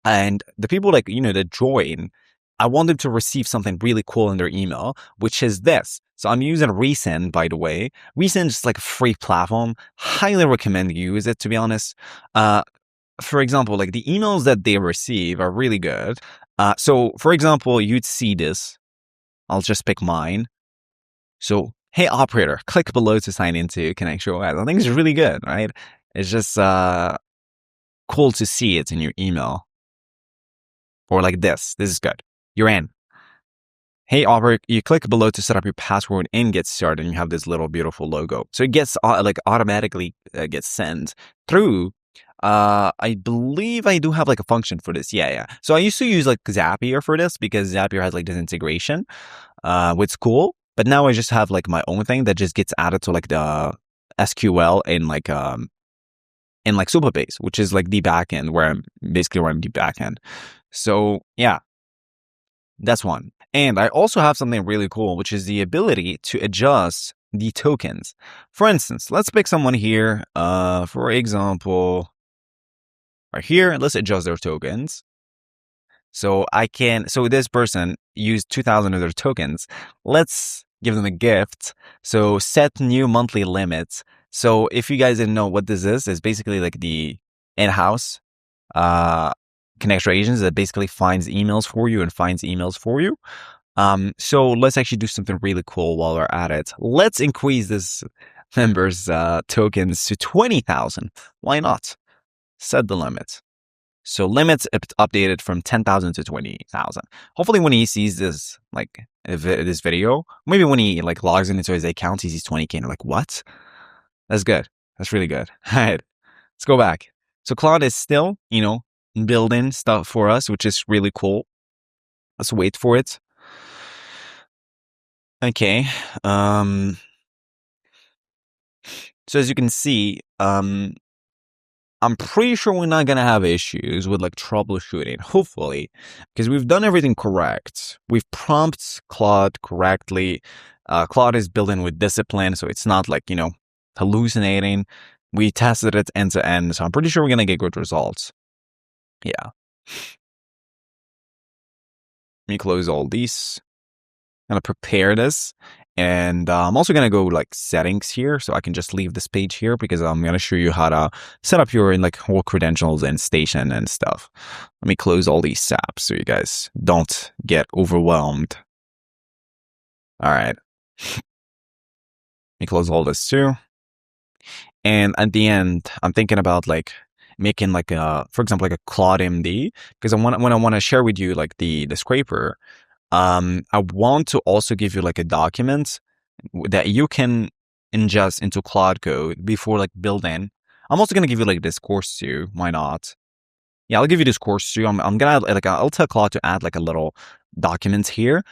And the people that join, I want them to receive something really cool in their email, which is this. So I'm using Resend, by the way. Resend is like a free platform. Highly recommend you use it, to be honest. For example, like the emails that they receive are really good. So for example, you'd see this. I'll just pick mine. So, hey operator, click below to sign into ConnectOS. I think it's really good, right? It's just cool to see it in your email. Or like this. This is good. You're in. Hey, operator, you click below to set up your password and get started, and you have this little beautiful logo. So it gets automatically gets sent through. I believe I do have like a function for this. Yeah. So I used to use like Zapier for this because Zapier has like this integration, which is cool. But now I just have like my own thing that just gets added to like the SQL in like Supabase, which is like the backend where I'm the backend. So yeah, that's one. And I also have something really cool, which is the ability to adjust the tokens. For instance, let's pick someone here. For example, right here, let's adjust their tokens. So this person used 2,000 of their tokens. Let's give them a gift. So set new monthly limits. So if you guys didn't know what this is, it's basically like the in-house connector agents that basically finds emails for you and finds emails for you. So let's actually do something really cool while we're at it. Let's increase this member's tokens to 20,000. Why not? Set the limit. So limits updated from 10,000 to 20,000. Hopefully when he sees this, this video, maybe when he logs into his account, he sees 20K and like, what? That's good. That's really good. All right, let's go back. So Claude is still, building stuff for us, which is really cool. Let's wait for it. Okay. Um, so as you can see, I'm pretty sure we're not gonna have issues with like troubleshooting, hopefully, because we've done everything correct. We've prompted Claude correctly. Claude is built in with discipline, so it's not like, hallucinating. We tested it end to end, so I'm pretty sure we're gonna get good results. Yeah. Let me close all these. I'm gonna prepare this. And I'm also gonna go like settings here, so I can just leave this page here because I'm gonna show you how to set up your like whole credentials and station and stuff. Let me close all these tabs so you guys don't get overwhelmed. All right, let me close all this too. And at the end, I'm thinking about like making like a, for example, like a Claude MD because when I want to share with you like the scraper. I want to also give you like a document that you can ingest into Claude Code before like building. I'm also gonna give you like this course too. Why not? Yeah, I'll give you this course too. I'm gonna add, like I'll tell Claude to add like a little document here,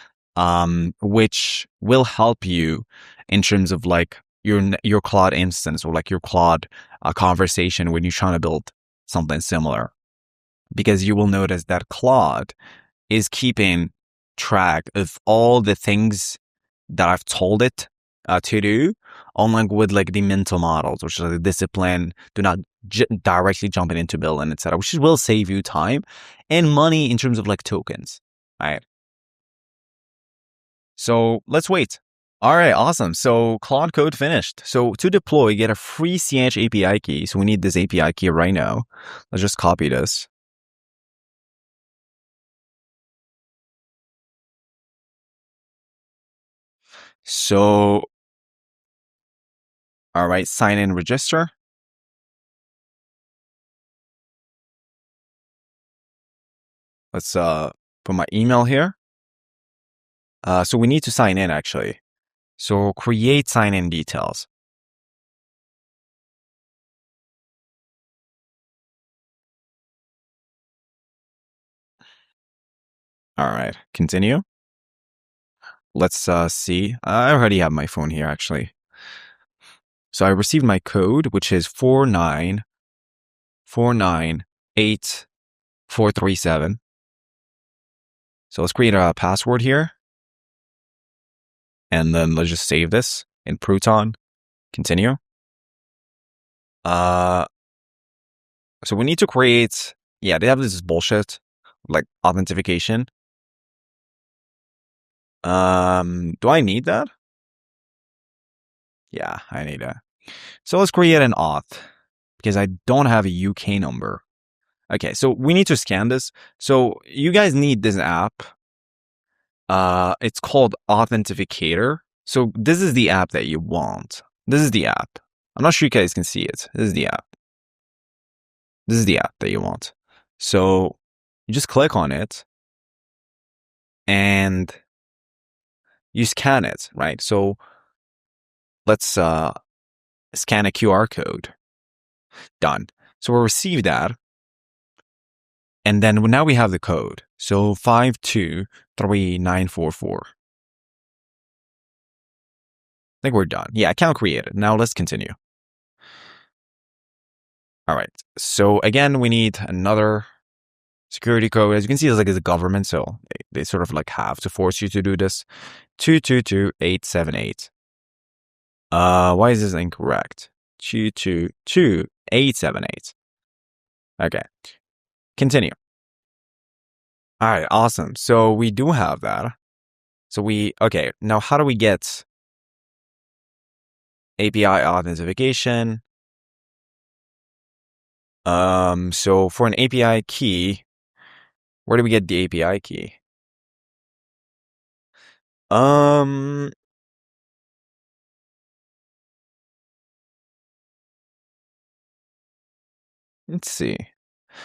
which will help you in terms of like your Claude instance or like your Claude conversation when you're trying to build something similar, because you will notice that Claude is keeping track of all the things that I've told it to do, along with like the mental models, which is the discipline, do not directly jumping into building, etc., which will save you time and money in terms of like tokens. All right. So let's wait. All right, awesome. So Claude Code finished. So to deploy, get a free CH API key. So we need this API key right now. Let's just copy this. So, all right, sign in, register. Let's put my email here. So we need to sign in actually. So create sign in details. All right, continue. Let's see. I already have my phone here actually. So I received my code, which is 4949847. So let's create a password here. And then let's just save this in Proton. Continue. So we need to create, yeah, they have this bullshit, like authentication. Do I need that? Yeah, I need that. So let's create an auth because I don't have a UK number. Okay, so we need to scan this. So you guys need this app. It's called Authenticator. So this is the app that you want. This is the app. I'm not sure you guys can see it. This is the app. This is the app that you want. So you just click on it and you scan it, right? So let's scan a QR code. Done. So we'll receive that. And then now we have the code. So 5239944. I think we're done. Yeah, account created. Now let's continue. All right. So again, we need another security code. As you can see, it's a government, so they sort of like have to force you to do this. 222878. Why is this incorrect? 222878. Okay. Continue. All right, awesome. So we do have that. So okay, now how do we get API authentication? So for an API key, where do we get the API key? Um, let's see.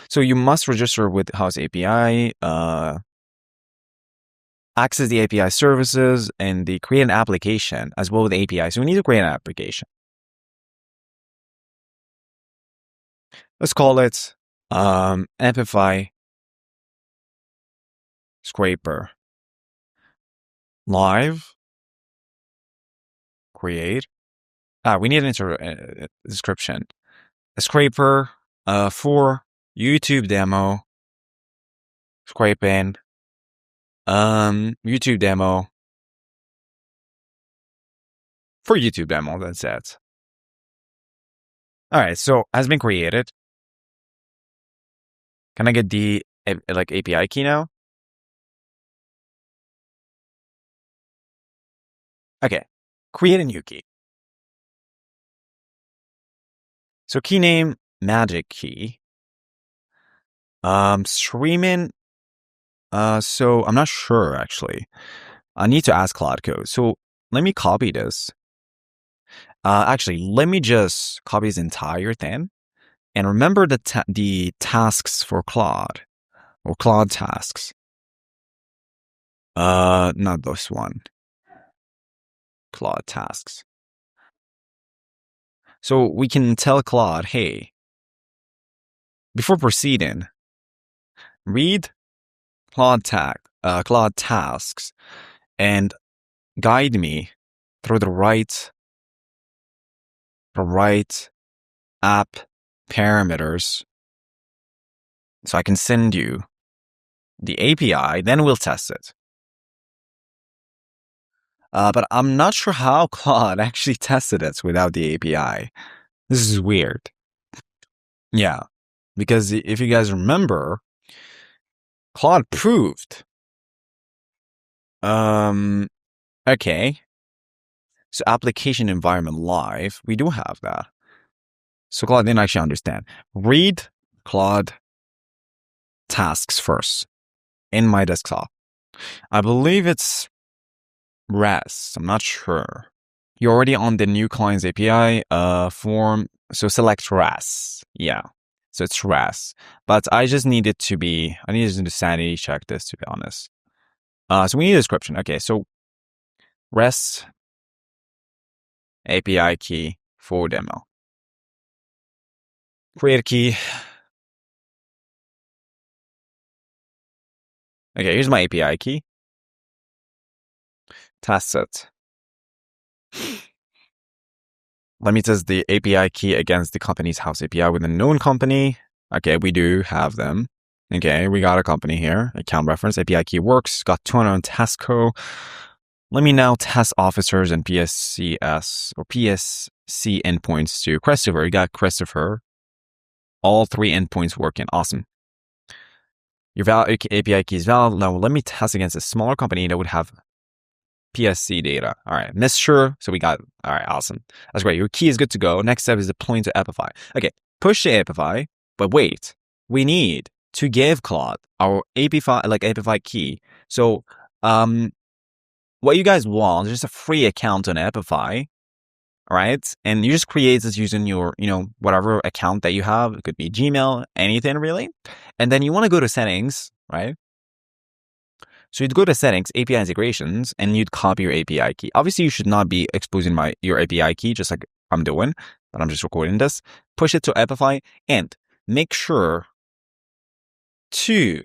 So you must register with House API, access the API services, and create an application as well with the API. So we need to create an application. Let's call it Amplify Scraper Live. create. We need an description. A scraper for YouTube demo. Scraping. YouTube demo. For YouTube demo, that's it. All right, so has been created. Can I get the API key now? Okay, create a new key. So key name, magic key. Streaming. So I'm not sure actually. I need to ask Claude Code. So let me copy this. Actually, let me just copy this entire thing. And remember the tasks for Claude or Claude tasks. Not this one. Claude tasks. So we can tell Claude, hey, before proceeding, read Claude tasks and guide me through the right app parameters so I can send you the API, then we'll test it. But I'm not sure how Claude actually tested it without the API. This is weird. Yeah, because if you guys remember, Claude proved. Okay. So application environment live, we do have that. So Claude didn't actually understand. Read Claude tasks first in my desktop. I believe it's REST. I'm not sure. You're already on the new client's API form. So select REST. Yeah. So it's REST. But I just needed to sanity check this, to be honest. So we need a description. Okay. So REST API key for demo. Create a key. Okay, here's my API key. Test it. Let me test the API key against the company's house API with a known company. Okay, we do have them. Okay, we got a company here. Account reference, API key works. Got 200 on Tesco. Let me now test officers and PSCS or PSC endpoints to Christopher. You got Christopher. All 3 endpoints working. Awesome. Your API key is valid. Now let me test against a smaller company that would have PSC data. All right, missed sure. So we got, all right, awesome. That's great. Your key is good to go. Next step is deploying to Epify. Okay, push to Epify, but wait, we need to give Claude our Epify key. So, what you guys want is just a free account on Epify, right? And you just create this using your, whatever account that you have. It could be Gmail, anything really. And then you want to go to settings, right? So you'd go to settings, API integrations, and you'd copy your API key. Obviously, you should not be exposing your API key, just like I'm doing, but I'm just recording this. Push it to Epify and make sure to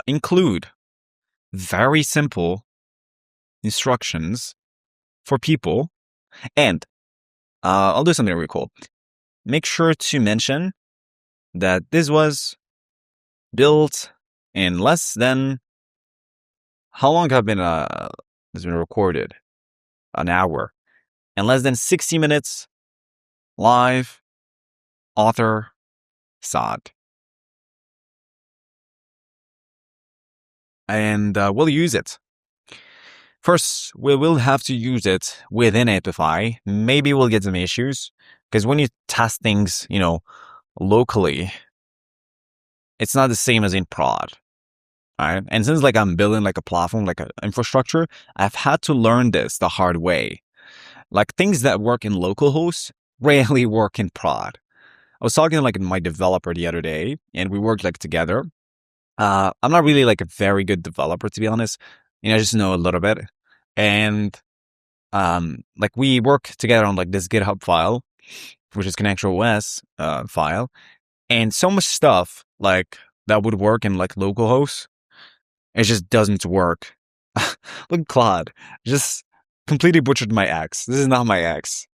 include very simple instructions for people. And I'll do something really cool. Make sure to mention that this was built in less than, how long have been has been recorded? An hour. And less than 60 minutes live, author, Saad. And we'll use it. First, we will have to use it within Epify. Maybe we'll get some issues because when you test things, locally, it's not the same as in prod. Right? And since I'm building a platform, an infrastructure, I've had to learn this the hard way. Things that work in localhost rarely work in prod. I was talking to my developer the other day, and we worked together. I'm not really a very good developer, to be honest. I just know a little bit, and we work together on this GitHub file, which is ConnectOS file, and so much stuff that would work in localhost, it just doesn't work. Look, Claude, just Completely butchered my ex. This is not my ex.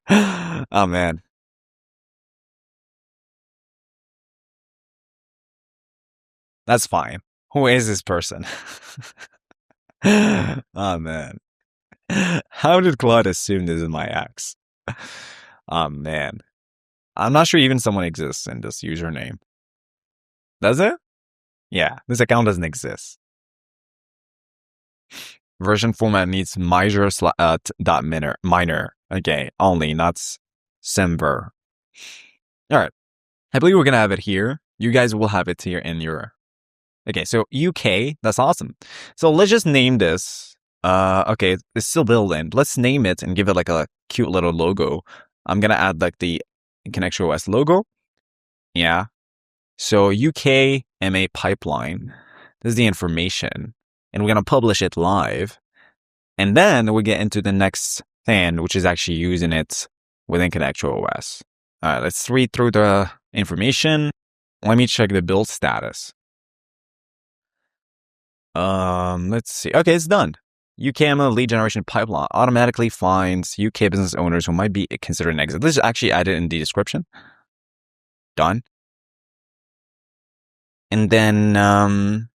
Oh man. That's fine. Who is this person? Oh man. How did Claude assume this is my ex? Oh man. I'm not sure even someone exists in this username. Does it? Yeah, this account doesn't exist. Version format needs major dot minor. Okay, only, not semver. All right. I believe we're gonna have it here. You guys will have it here in your. Okay, so UK. That's awesome. So let's just name this. Okay, it's still building. Let's name it and give it like a cute little logo. I'm gonna add like the Connection OS logo. Yeah. So UK MA pipeline. This is the information, and we're gonna publish it live. And then we get into the next thing, which is actually using it within Connection OS. All right, let's read through the information. Let me check the build status. Let's see. Okay, it's done. UKML lead generation pipeline automatically finds UK business owners who might be considered an exit. This is actually added in the description. Done. And then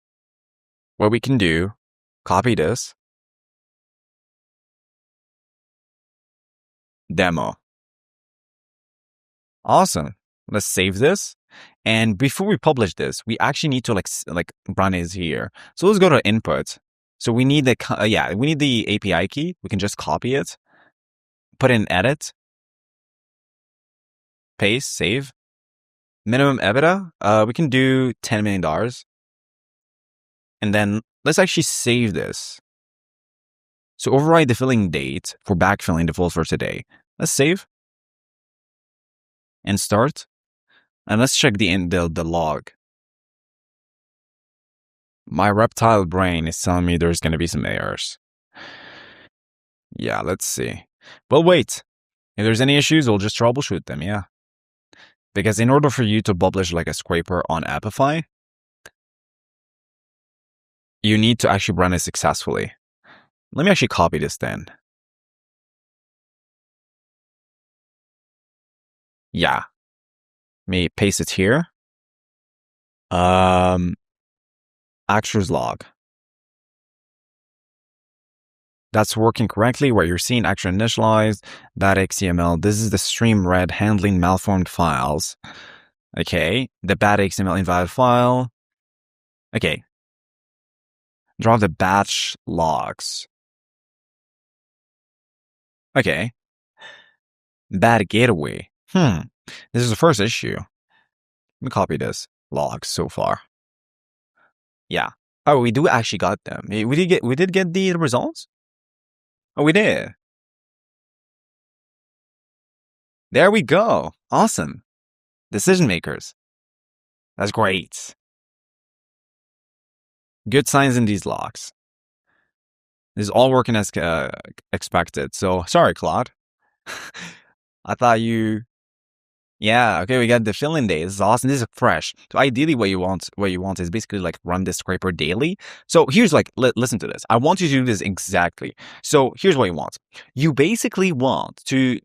what we can do, copy this. Demo. Awesome. Let's save this. And before we publish this, we actually need to like run is here. So let's go to input. So we need the we need the API key. We can just copy it, put in edit, paste, save. Minimum EBITDA, we can do $10 million. And then let's actually save this. So override the filling date for backfilling default for today. Let's save and start. And let's check the log. My reptile brain is telling me there's going to be some errors. Yeah, let's see. But wait, if there's any issues, we'll just troubleshoot them, yeah. Because in order for you to publish like a scraper on Apify, you need to actually run it successfully. Let me actually copy this then. Yeah. Let me paste it here. Actors log. That's working correctly. What you're seeing, action initialized, that XML. This is the stream read handling malformed files. Okay. The bad XML invalid file. Okay. Draw the batch logs. Okay. Bad gateway. This is the first issue. Let me copy this. Logs so far. Yeah. Oh, we do actually got them. We did get the results? Oh, we did. There we go. Awesome. Decision makers. That's great. Good signs in these logs. This is all working as expected. So sorry, Claude. I thought you. Yeah, okay, we got the fill-in day. This is awesome. This is fresh. So ideally what you want is basically like run this scraper daily. So here's like, listen to this. I want you to do this exactly. So here's what you want. You basically want to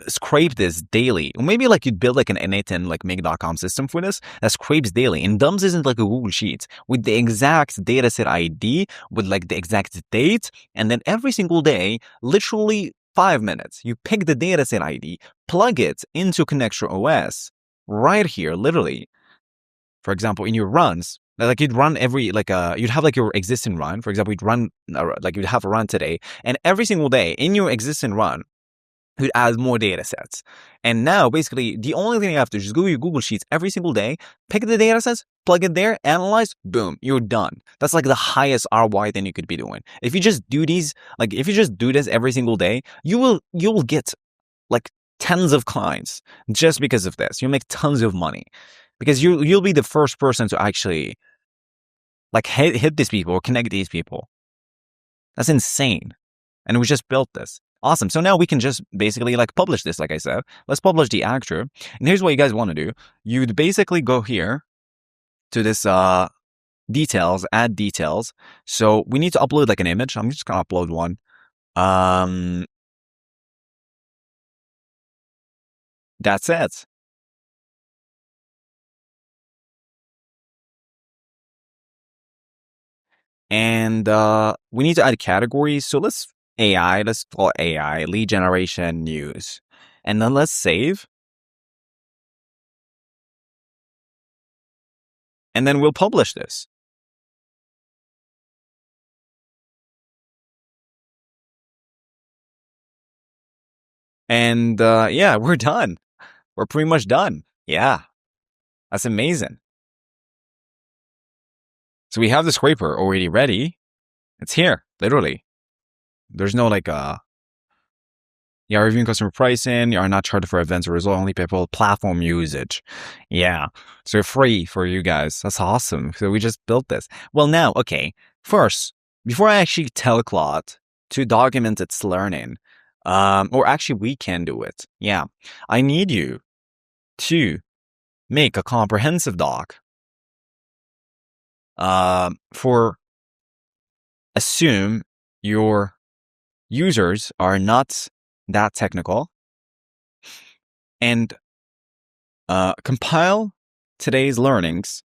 scrape this daily. Maybe like you'd build like an init and like make.com system for this that scrapes daily and dumps isn't like a Google Sheets with the exact dataset ID, with like the exact date. And then every single day, literally 5 minutes, you pick the dataset ID, plug it into Connection OS right here, literally. For example, in your runs, like you'd run every, like, you'd have like your existing run. For example, you'd run, like you'd have a run today, and every single day in your existing run, you'd add more data sets. And now, basically, the only thing you have to do is go to your Google Sheets every single day, pick the data sets, plug it there, analyze, boom, you're done. That's like the highest ROI thing you could be doing. If you just do these, like if you just do this every single day, you'll get like tons of clients just because of this. You'll make tons of money because you'll be the first person to actually like hit these people or connect these people. That's insane. And we just built this. Awesome. So now we can just basically like publish this, like I said. Let's publish the actor. And here's what you guys want to do. You'd basically go here to this details, add details. So we need to upload like an image. I'm just going to upload one. That's it. And we need to add categories. So let's call it AI, lead generation news. And then let's save. And then we'll publish this. And yeah, we're done. We're pretty much done. Yeah, that's amazing. So we have the scraper already ready. It's here, literally. There's no like yeah, reviewing customer pricing. You are not charged for events or result only people platform usage. Yeah. So free for you guys. That's awesome. So we just built this. Well, now, okay. First, before I actually tell Claude to document its learning, or actually we can do it. Yeah. I need you to make a comprehensive doc, for assume your users are not that technical, and compile today's learnings,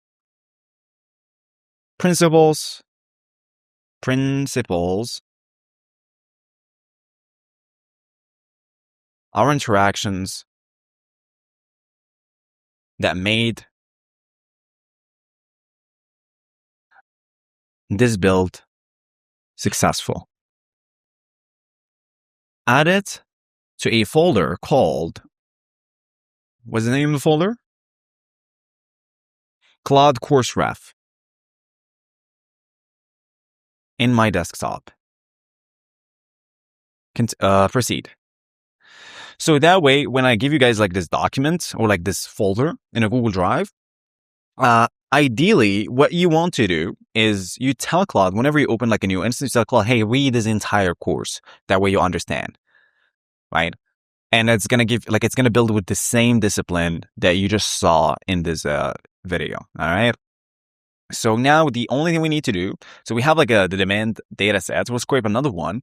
principles, our interactions that made this build successful. Add it to a folder called, what's the name of the folder? Claude Course Ref in my desktop. Proceed. So that way, when I give you guys like this document or like this folder in a Google Drive, ideally, what you want to do is you tell Claude, whenever you open like a new instance, you tell Claude, hey, read this entire course. That way you understand, right? And it's going to it's going to build with the same discipline that you just saw in this video, all right? So now the only thing we need to do, so we have like the demand data sets. We'll scrape another one.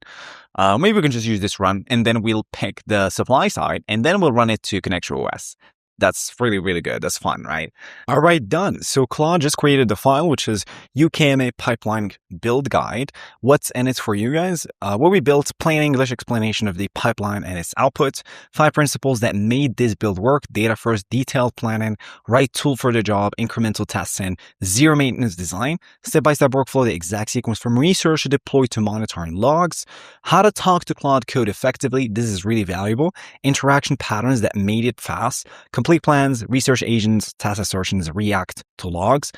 Maybe we can just use this run, and then we'll pick the supply side, and then we'll run it to ConnectOS. That's really, really good. That's fun, right? All right, done. So Claude just created the file, which is UKMA pipeline build guide. What's in it for you guys? What we built, plain English explanation of the pipeline and its output, 5 principles that made this build work, data first, detailed planning, right tool for the job, incremental testing, zero maintenance design, step-by-step workflow, the exact sequence from research to deploy to monitoring logs, how to talk to Claude Code effectively. This is really valuable. Interaction patterns that made it fast, complete plans, research agents, task assertions, react to logs,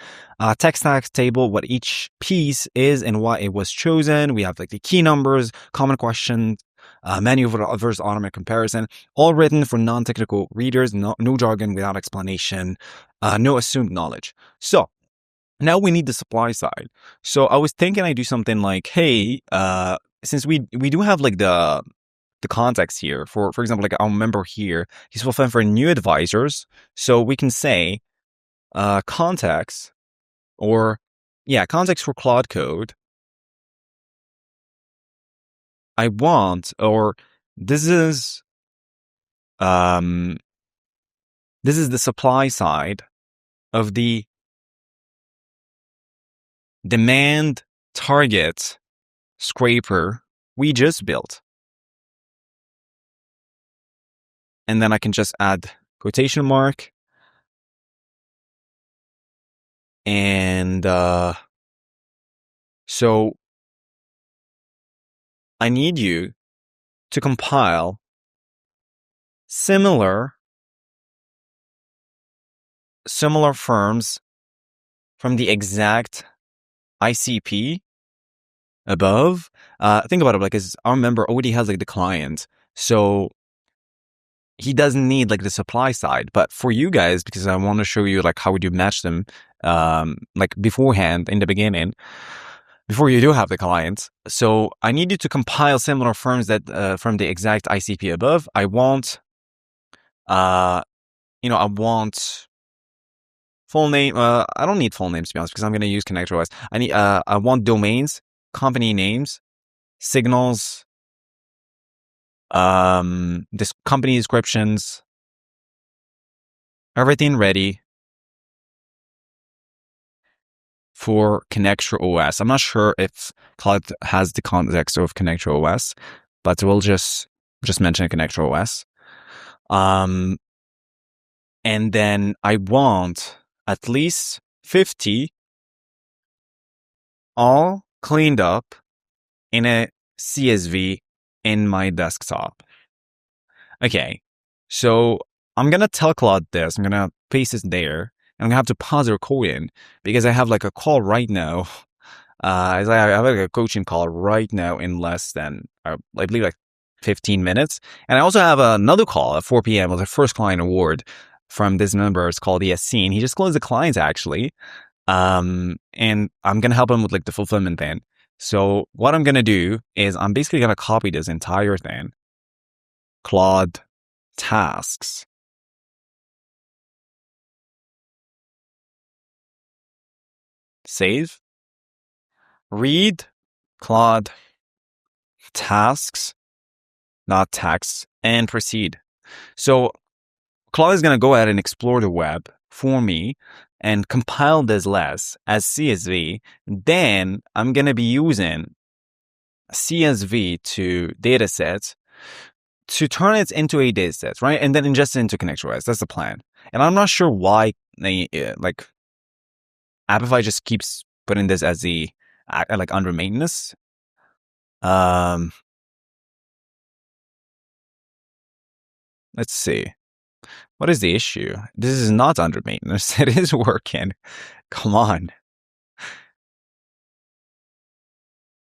tech stack table, what each piece is and why it was chosen. We have like the key numbers, common questions, menu versus automatic comparison, all written for non-technical readers, no jargon without explanation, no assumed knowledge. So now we need the supply side. So I was thinking I do something like, hey, since we do have like the context here, for example, like our member here, he's fulfilling for new advisors. So we can say context for Claude Code. I want, or this is the supply side of the demand target scraper we just built. And then I can just add quotation mark. And so I need you to compile similar firms from the exact ICP above. Think about it, like, our member already has like the client, so he doesn't need like the supply side. But for you guys, because I want to show you like how would you match them, like beforehand in the beginning, before you do have the clients. So I need you to compile similar firms that from the exact ICP above. I want, I want full name. I don't need full names to be honest, because I'm going to use ConnectOS. I want domains, company names, signals, this company descriptions, everything ready for Connector OS. I'm not sure if Claude has the context of Connector OS, but we'll just mention Connector OS. And then I want at least 50 all cleaned up in a CSV in my desktop. Okay, so I'm going to tell Claude this. I'm going to paste this there. And I'm going to have to pause the recording because I have like a call right now. I have like a coaching call right now in less than, I believe, like 15 minutes. And I also have another call at 4 p.m. with a first client award from this member. It's called ESC. And he just closed the clients actually. And I'm going to help him with like the fulfillment thing. So what I'm going to do is I'm basically going to copy this entire thing. Claude tasks. Save. Read Claude tasks, not text, and proceed. So Claude is going to go ahead and explore the web for me and compile this list as CSV. Then I'm going to be using CSV to datasets to turn it into a dataset, right? And then ingest it into ConnectOS. That's the plan. And I'm not sure why like Apify just keeps putting this as the like under maintenance. Let's see. What is the issue? This is not under maintenance. It is working. Come on.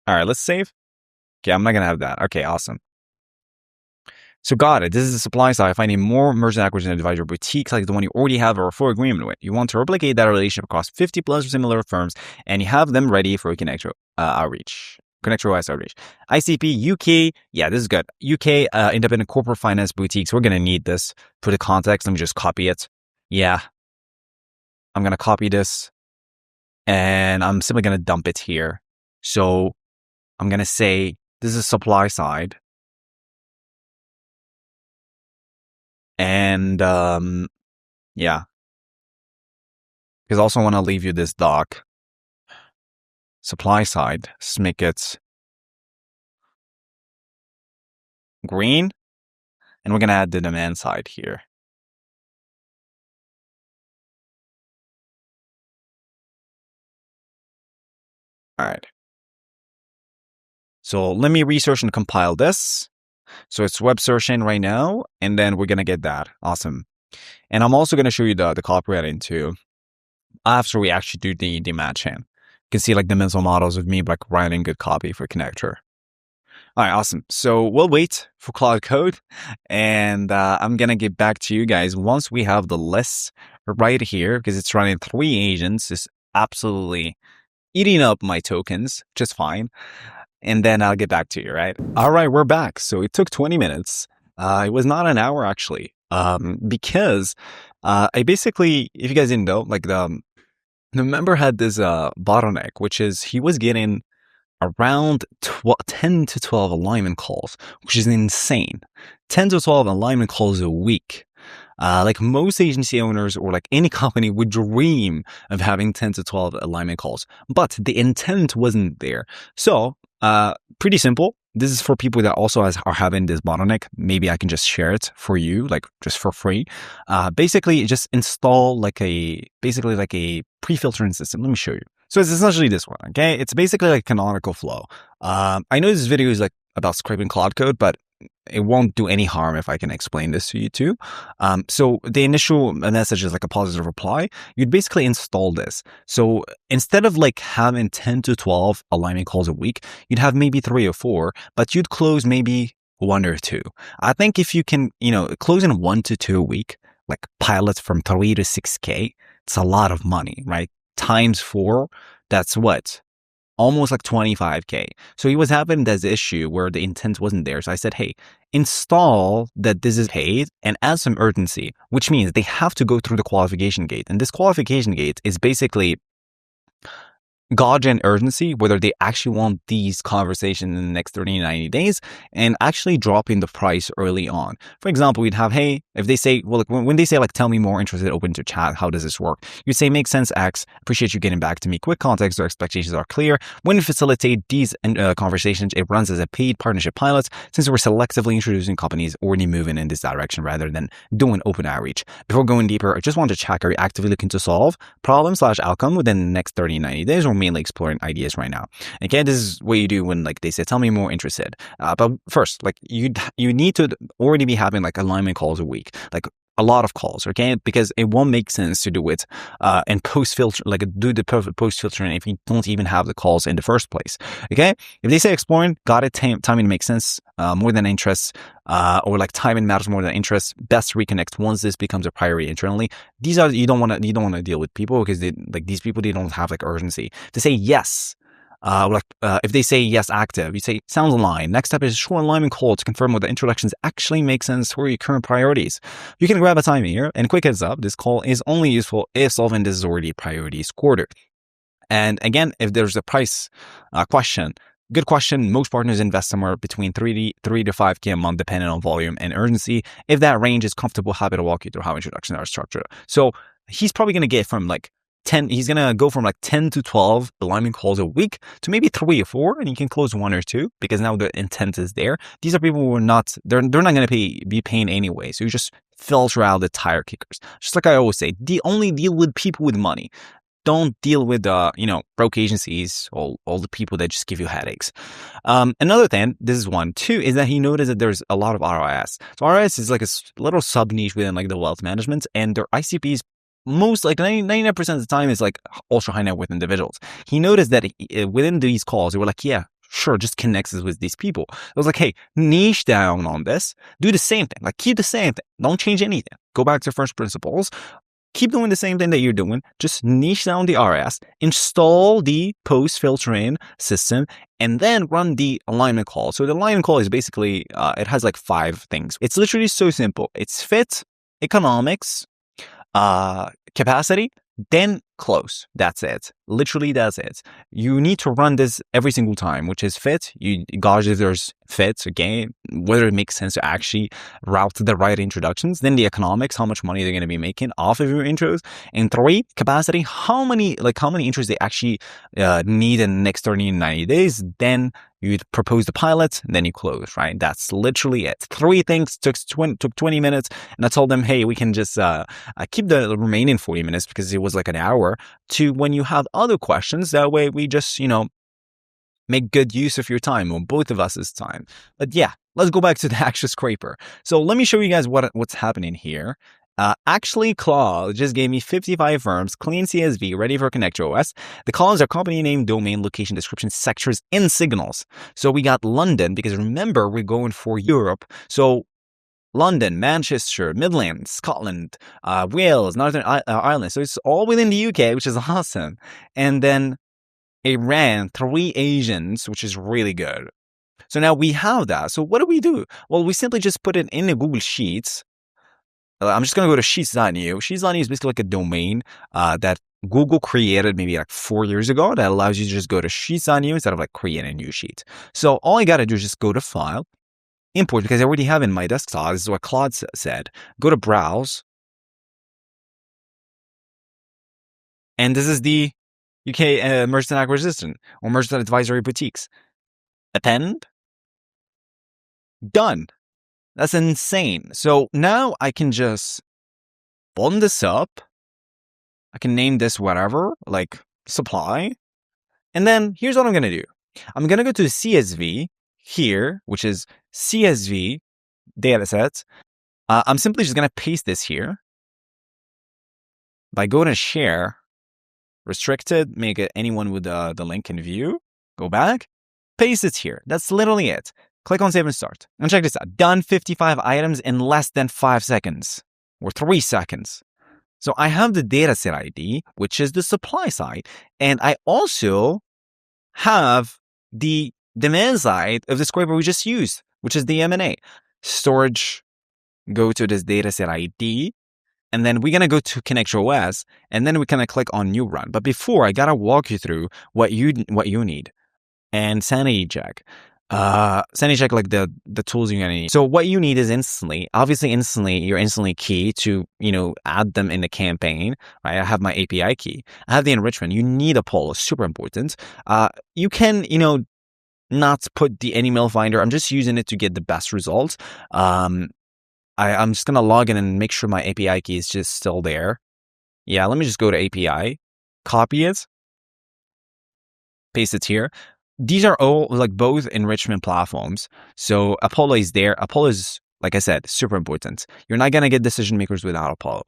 All right, let's save. Okay, I'm not going to have that. Okay, awesome. So got it. This is the supply side. Finding more merchant acquisition advisor boutiques like the one you already have a referral agreement with. You want to replicate that relationship across 50 plus similar firms, and you have them ready for a Connector outreach. Connector OS outreach. ICP UK. Yeah, this is good. UK independent corporate finance boutiques. We're gonna need this for the context. Let me just copy it. Yeah, I'm gonna copy this, and I'm simply gonna dump it here. So I'm gonna say this is supply side. And yeah, because I also want to leave you this doc. Supply side, let's make it green, and we're gonna add the demand side here. All right. So let me research and compile this. So it's web searching right now, and then we're gonna get that. Awesome. And I'm also gonna show you the copywriting too. After we actually do the matching, you can see like the mental models of me like writing good copy for Connector. All right, awesome. So we'll wait for Claude Code, and I'm gonna get back to you guys once we have the list right here because it's running 3 agents. It's absolutely eating up my tokens, just fine. And then I'll get back to you, right? All right, we're back. So it took 20 minutes. It was not an hour actually, because I basically, if you guys didn't know, like the member had this bottleneck, which is he was getting around 10 to 12 alignment calls, which is insane. 10 to 12 alignment calls a week. Like most agency owners or like any company would dream of having 10 to 12 alignment calls, but the intent wasn't there. So pretty simple. This is for people that also are having this bottleneck. Maybe I can just share it for you, like just for free. Basically, just install like a pre-filtering system. Let me show you. So it's essentially this one, okay? It's basically like canonical flow. I know this video is like about scraping Claude code, but it won't do any harm if I can explain this to you too. So the initial message is like a positive reply. You'd basically install this. So instead of like having 10 to 12 alignment calls a week, you'd have maybe 3 or 4, but you'd close maybe 1 or 2. I think if you can, closing 1 to 2 a week, like pilots from 3 to 6K, it's a lot of money, right? Times 4, that's what? Almost like 25K. So he was having this issue where the intent wasn't there. So I said, hey, install that this is paid and add some urgency, which means they have to go through the qualification gate. And this qualification gate is basically gauge and urgency, whether they actually want these conversations in the next 30 to 90 days, and actually dropping the price early on. For example, we'd have, hey, if they say, well, when they say, like, tell me more, interested, open to chat, how does this work? You'd say, makes sense, X, appreciate you getting back to me. Quick context, their expectations are clear. When we facilitate these conversations, it runs as a paid partnership pilot, since we're selectively introducing companies already moving in this direction rather than doing open outreach. Before going deeper, I just want to check, are you actively looking to solve problem/outcome within the next 30 to 90 days, or mainly exploring ideas right now? Okay, this is what you do when, like, they say, tell me more, interested. But first, like, you need to already be having, like, alignment calls a week, like a lot of calls, okay? Because it won't make sense to do it and post filter, like, do the perfect post filtering if you don't even have the calls in the first place, okay? If they say exploring, got it, timing makes sense more than interest, or like timing matters more than interest. Best reconnect once this becomes a priority internally. These are, you don't want to deal with people because these people, they don't have, like, urgency. To say yes, if they say yes, active, you say sounds aligned. Next step is a short alignment call to confirm whether introductions actually make sense for your current priorities. You can grab a time here, and quick heads up, this call is only useful if solving this is already priority scored. And again, if there's a price question, good question. Most partners invest somewhere between 3 to 5K a month, depending on volume and urgency. If that range is comfortable, happy to walk you through how introductions are structured. So he's probably going to get from like 10, he's going to go from like 10 to 12 alignment calls a week to maybe 3 or 4, and you can close 1 or 2 because now the intent is there. These are people who are not, they're not going to be paying anyway. So you just filter out the tire kickers. Just like I always say, only deal with people with money. Don't deal with broke agencies, all the people that just give you headaches. Another thing, this is one too, is that he noticed that there's a lot of RIS. So RIS is like a little sub niche within like the wealth management, and their ICPs, most like 99% of the time, is like ultra high net worth individuals. He noticed that within these calls, they were like, yeah, sure, just connects us with these people. I was like, hey, niche down on this. Do the same thing. Like, keep the same thing. Don't change anything. Go back to first principles. Keep doing the same thing that you're doing. Just niche down the RS, install the post filtering system, and then run the alignment call. So the alignment call is basically, it has like 5 things. It's literally so simple. It's fit, economics, capacity, then close. That's it. Literally, that's it. You need to run this every single time, which is fit. You gauge if there's fit, again, whether it makes sense to actually route the right introductions. Then the economics, how much money they're going to be making off of your intros. And 3, capacity, how many intros they actually need in the next 30 to 90 days. Then you propose the pilot, and then you close, right? That's literally it. 3 things took 20 minutes, and I told them, hey, we can just keep the remaining 40 minutes because it was like an hour, to when you have other questions. That way we just, make good use of your time, or both of us's time. But yeah, let's go back to the actual scraper. So let me show you guys what's happening here. Actually, Claude just gave me 55 firms, clean CSV, ready for ConnectOS. The columns are company name, domain, location, description, sectors, and signals. So we got London, because remember, we're going for Europe. So London, Manchester, Midlands, Scotland, Wales, Northern Ireland. So it's all within the UK, which is awesome. And then Iran, 3 Asians, which is really good. So now we have that. So what do we do? Well, we simply just put it in the Google Sheets. I'm just going to go to sheets.new. Sheets.new is basically like a domain that Google created maybe like 4 years ago that allows you to just go to sheets.new instead of like creating a new sheet. So all you got to do is just go to File, Import, because I already have in my desktop. This is what Claude said. Go to Browse. And this is the UK Merchant Acquisition or Merchant Advisory Boutiques. Append. Done. That's insane. So now I can just button this up. I can name this whatever, like supply. And then here's what I'm going to do. I'm going to go to the CSV here, which is CSV datasets. I'm simply just going to paste this here. By going to share, restricted, make it anyone with the link can view. Go back, paste it here. That's literally it. Click on save and start. And check this out. Done 55 items in less than 5 seconds or 3 seconds. So I have the dataset ID, which is the supply side. And I also have the demand side of the scraper we just used, which is the M&A. Storage, go to this dataset ID. And then we're going to go to connect your OS, and then we're going to click on new run. But before, I got to walk you through what you need. And sanity check. Sanity check, like the tools you're going to need. So what you need is instantly, you're instantly key to, add them in the campaign, right? I have my API key. I have the enrichment. You need Apollo, super important. You can, not put the email finder. I'm just using it to get the best results. I'm just going to log in and make sure my API key is just still there. Yeah, let me just go to API, copy it, paste it here. These are all like both enrichment platforms. So Apollo is there. Apollo is, like I said, super important. You're not going to get decision makers without Apollo.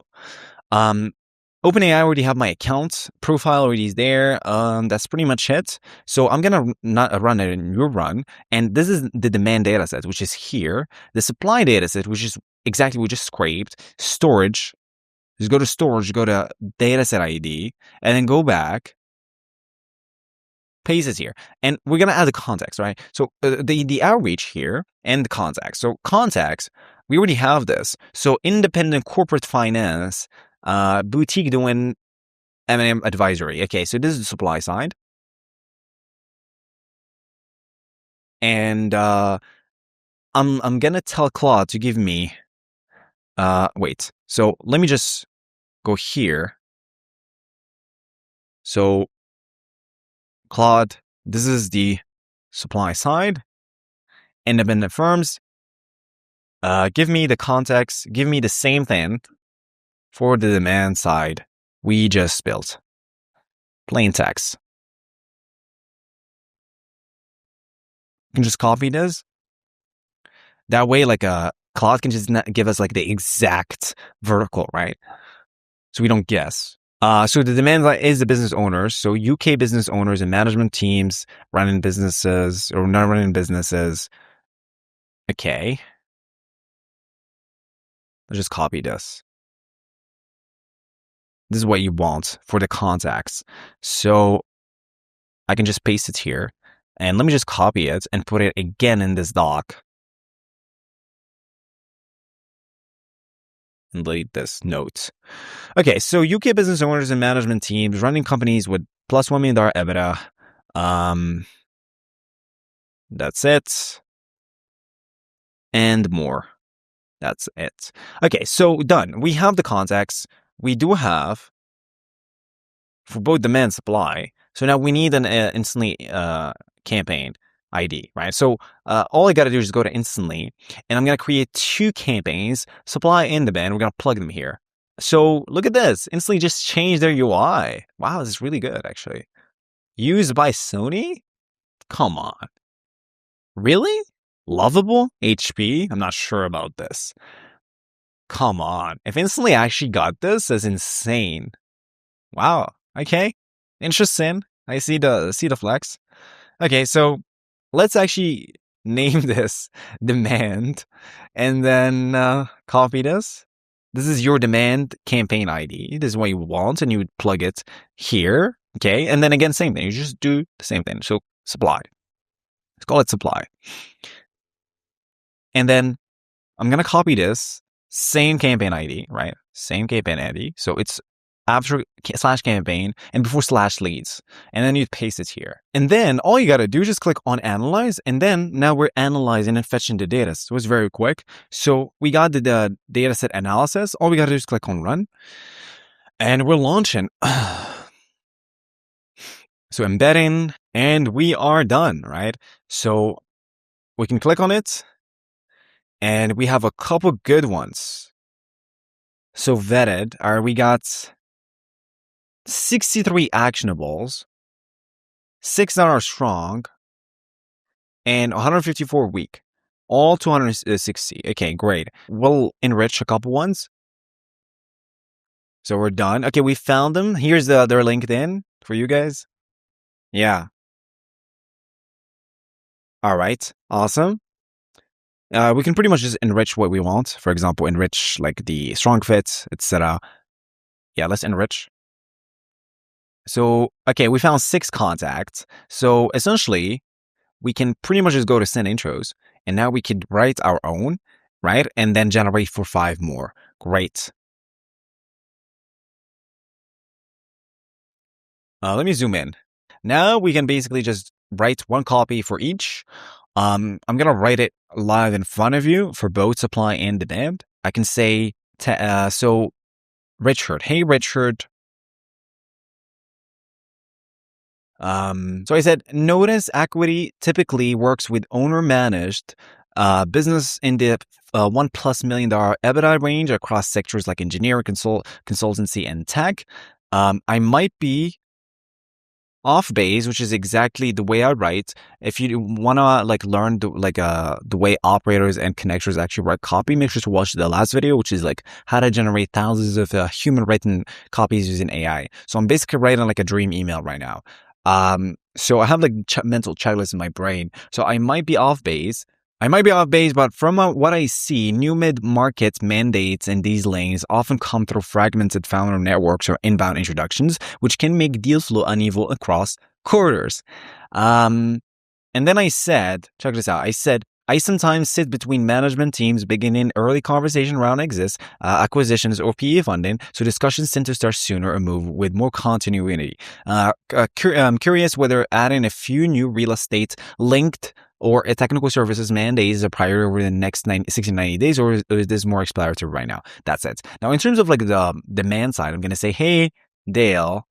OpenAI already have my account. Profile already is there. That's pretty much it. So I'm going to not run it in your run. And this is the demand data set, which is here. The supply data set, which is exactly what we just scraped. Storage. Just go to storage, go to dataset ID, and then go back. Paste it here. And we're going to add the context, right? So the outreach here and the context. So context, we already have this. So independent corporate finance, boutique doing M&M advisory. Okay, so this is the supply side. And I'm going to tell Claude to give me, wait. So let me just go here. So Claude, this is the supply side. Independent firms. Give me the context. Give me the same thing for the demand side we just built. Plain text. You can just copy this. That way, like Claude can just give us like the exact vertical, right? So we don't guess. So the demand side is the business owners. So UK business owners and management teams running businesses or not running businesses. Okay. Let's just copy this. This is what you want for the contacts. So I can just paste it here. And let me just copy it and put it again in this doc. And delete this note. Okay, so UK business owners and management teams running companies with plus $1 million EBITDA. That's it. And more. That's it. Okay, so done. We have the contacts. We do have for both demand and supply. So now we need an instantly campaign ID, right? So all I got to do is go to instantly, and I'm going to create 2 campaigns, supply and demand. We're going to plug them here. So look at this. Instantly just changed their UI. Wow, this is really good, actually. Used by Sony? Come on. Really? Lovable? HP? I'm not sure about this. Come on. If instantly actually got this, that's insane. Wow. Okay. Interesting. I see the flex. Okay, so let's actually name this demand and then copy this. This is your demand campaign ID. This is what you want, and you would plug it here. Okay, and then again, same thing. You just do the same thing. So supply. Let's call it supply. And then I'm gonna copy this same campaign ID, right? Same campaign ID. So it's after /campaign and before /leads. And then you paste it here. And then all you got to do is just click on analyze. And then now we're analyzing and fetching the data. So it's very quick. So we got the data set analysis. All we got to do is click on run. And we're launching. So embedding, and we are done, right? So we can click on it. And we have a couple good ones. So vetted, we got 63 actionables, 6 that are strong, and 154 weak. All 260. Okay, great. We'll enrich a couple ones. So we're done. Okay, we found them. Here's their LinkedIn for you guys. Yeah. All right. Awesome. We can pretty much just enrich what we want. For example, enrich like the strong fits, etc. Yeah, let's enrich. So, okay, we found 6 contacts. So essentially, we can pretty much just go to send intros, and now we could write our own, right? And then generate for 5 more. Great. Let me zoom in. Now we can basically just write one copy for each. I'm gonna write it live in front of you for both supply and demand. I can say, so Richard, hey Richard. So I said, notice equity typically works with owner managed business in the $1+ million EBITDA range across sectors like engineering, consultancy, and tech. I might be off base, which is exactly the way I write. If you wanna learn the way operators and connectors actually write copy, make sure to watch the last video, which is like how to generate thousands of human written copies using AI. So I'm basically writing like a dream email right now. So I have like mental checklists in my brain. So I might be off base. But from what I see, new mid-market mandates in these lanes often come through fragmented founder networks or inbound introductions, which can make deal flow uneven across corridors. And then I said, check this out. I said, I sometimes sit between management teams beginning early conversation around exits, acquisitions, or PE funding, so discussions tend to start sooner and move with more continuity. I'm curious whether adding a few new real estate linked or a technical services mandate is a priority over the next 60 to 90 days, or is this more exploratory right now? That's it. Now, in terms of like the demand side, I'm going to say, hey, Dale,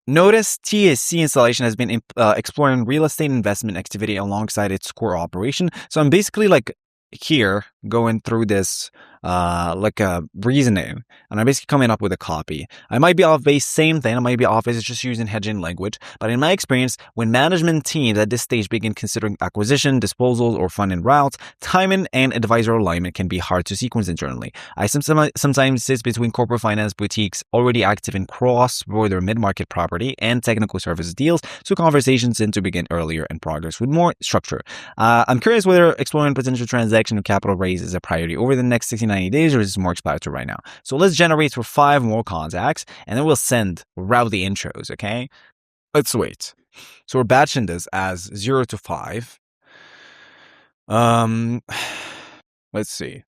notice TSC installation has been exploring real estate investment activity alongside its core operation. So I'm basically like here going through this like a reasoning, and I'm basically coming up with a copy. I might be off base, same thing. I might be off base, it's just using hedging language. But in my experience, when management teams at this stage begin considering acquisition, disposals, or funding routes, timing and advisor alignment can be hard to sequence internally. I sometimes sit between corporate finance boutiques already active in cross-border mid-market property and technical services deals, so conversations tend to begin earlier and progress with more structure. I'm curious whether exploring potential transaction or capital raise is a priority over the next 60-90 days, or is it more exploratory right now? So let's generate for 5 more contacts, and then we'll route the intros, okay? Let's wait. So we're batching this as 0 to 5. Let's see.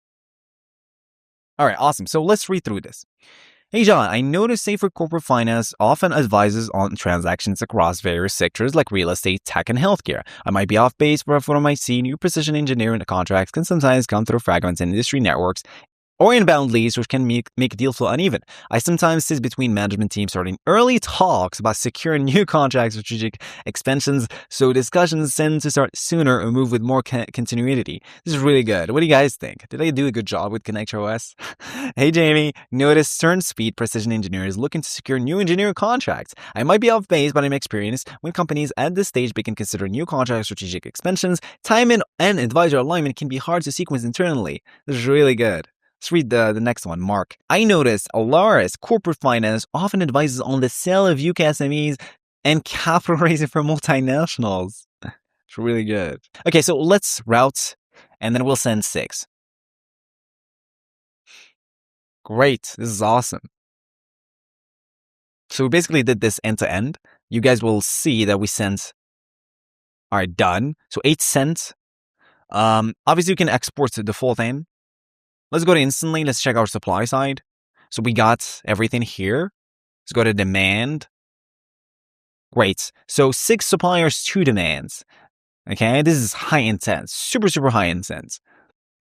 All right, awesome. So let's read through this. Hey John, I noticed Safer Corporate Finance often advises on transactions across various sectors like real estate, tech, and healthcare. I might be off base, but from my see, new precision engineering contracts can sometimes come through fragments and industry networks or inbound leads, which can make deal flow uneven. I sometimes sit between management teams starting early talks about securing new contracts, strategic expansions, so discussions tend to start sooner and move with more continuity. This is really good. What do you guys think? Did I do a good job with ConnectOS? Hey Jamie, notice certain speed precision engineers looking to secure new engineering contracts. I might be off base, but I'm experienced when companies at this stage begin considering new contracts, strategic expansions, timing and advisor alignment can be hard to sequence internally. This is really good. Let's read the next one, Mark. I noticed Alaris Corporate Finance often advises on the sale of UK SMEs and capital raising for multinationals. It's really good. Okay, so let's route, and then we'll send 6. Great. This is awesome. So we basically did this end to end. You guys will see that we sent. All right, done. So 8 cents. Obviously, you can export the full thing. Let's go to instantly. Let's check our supply side. So we got everything here. Let's go to demand. Great. So 6 suppliers, 2 demands. Okay, this is high intent, super, super high intent.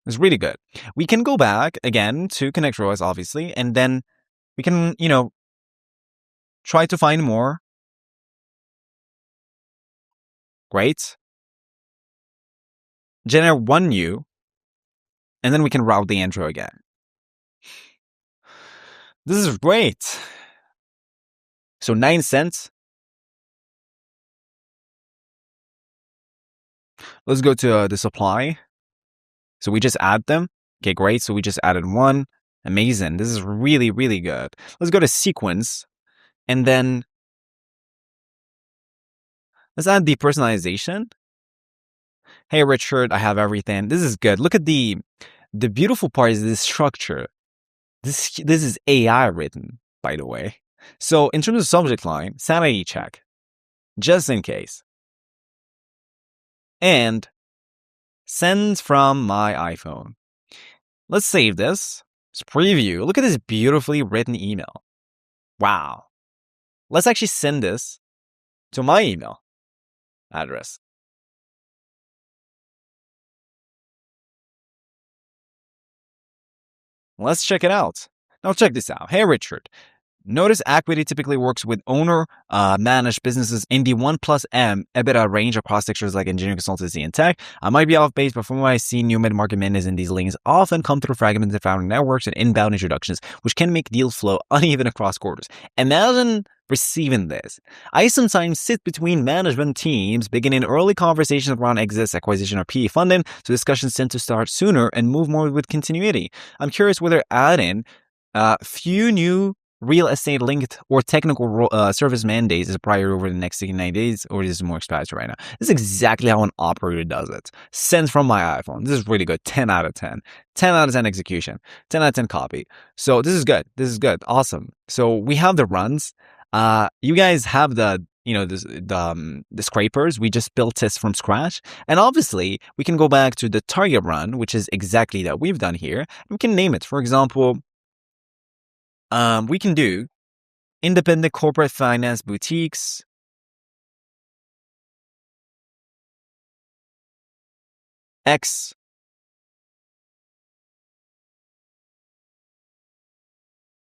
It's really good. We can go back again to ConnectOS, obviously, and then we can, try to find more. Great. Generate one new, and then we can route the intro again. This is great. So 9 cents. Let's go to the supply. So we just add them. Okay, great. So we just added 1. Amazing. This is really, really good. Let's go to sequence. And then let's add the personalization. Hey, Richard, I have everything. This is good. Look at the beautiful part is this structure. This is AI written, by the way. So in terms of subject line, sanity check, just in case. And send from my iPhone. Let's save this. Let's preview. Look at this beautifully written email. Wow. Let's actually send this to my email address. Let's check it out. Now check this out. Hey, Richard. Notice equity typically works with owner-managed businesses in the 1 plus M EBITDA range across sectors like engineering, consultancy, and tech. I might be off base, but from what I see, new mid-market mandates in these links often come through fragmented founding networks and inbound introductions, which can make deal flow uneven across quarters. Imagine receiving this. I sometimes sit between management teams, beginning early conversations around exits, acquisition, or PE funding, so discussions tend to start sooner and move more with continuity. I'm curious whether adding few new real estate linked or technical service mandates is a priority over the next 69 days, or is this more expensive right now? This is exactly how an operator does it. Sends from my iPhone. This is really good. 10 out of 10. 10 out of 10 execution. 10 out of 10 copy. So this is good. This is good. Awesome. So we have the runs. You guys have the scrapers. We just built this from scratch. And obviously, we can go back to the target run, which is exactly that we've done here. We can name it. For example, we can do independent corporate finance boutiques, X,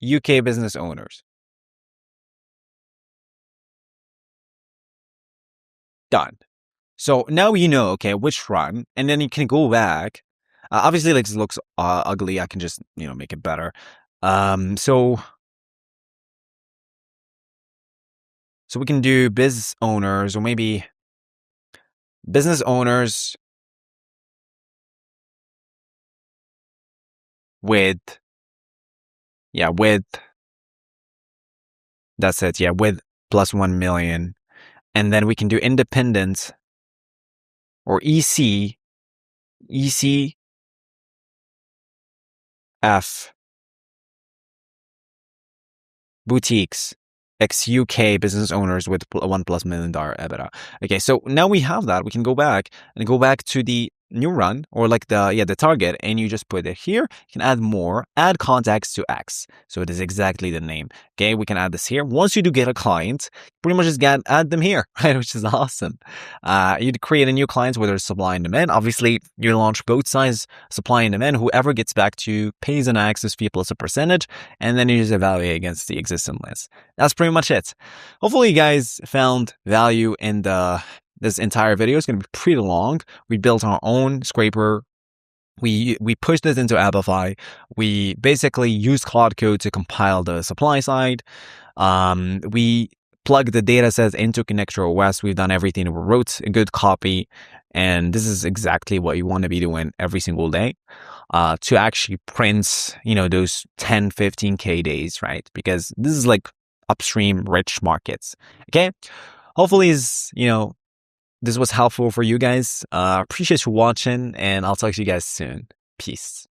UK business owners. Done. So now you know, okay, which run, and then you can go back. Obviously, like, this looks ugly. I can just, make it better. So we can do business owners, or maybe business owners with, that's it. Yeah, with plus 1 million. And then we can do independent or ECF boutiques, ex-UK business owners with $1+ million EBITDA. Okay, so now we have that. We can go back to the new run, or like the target, and you just put it here. You can add more, add contacts to X. So it is exactly the name. Okay, we can add this here. Once you do get a client, pretty much just add them here, right? Which is awesome. You'd create a new client, whether it's supply and demand. Obviously, you launch both sides, supply and demand. Whoever gets back to you pays an access fee plus a percentage, and then you just evaluate against the existing list. That's pretty much it. Hopefully, you guys found value in this entire video. Is going to be pretty long. We built our own scraper. We pushed this into Amplify. We basically used Claude code to compile the supply side. We plugged the data sets into Connector OS. We've done everything. We wrote a good copy. And this is exactly what you want to be doing every single day to actually print, those 10, 15K days, right? Because this is like upstream rich markets. Okay. Hopefully this was helpful for you guys. Appreciate you watching, and I'll talk to you guys soon. Peace.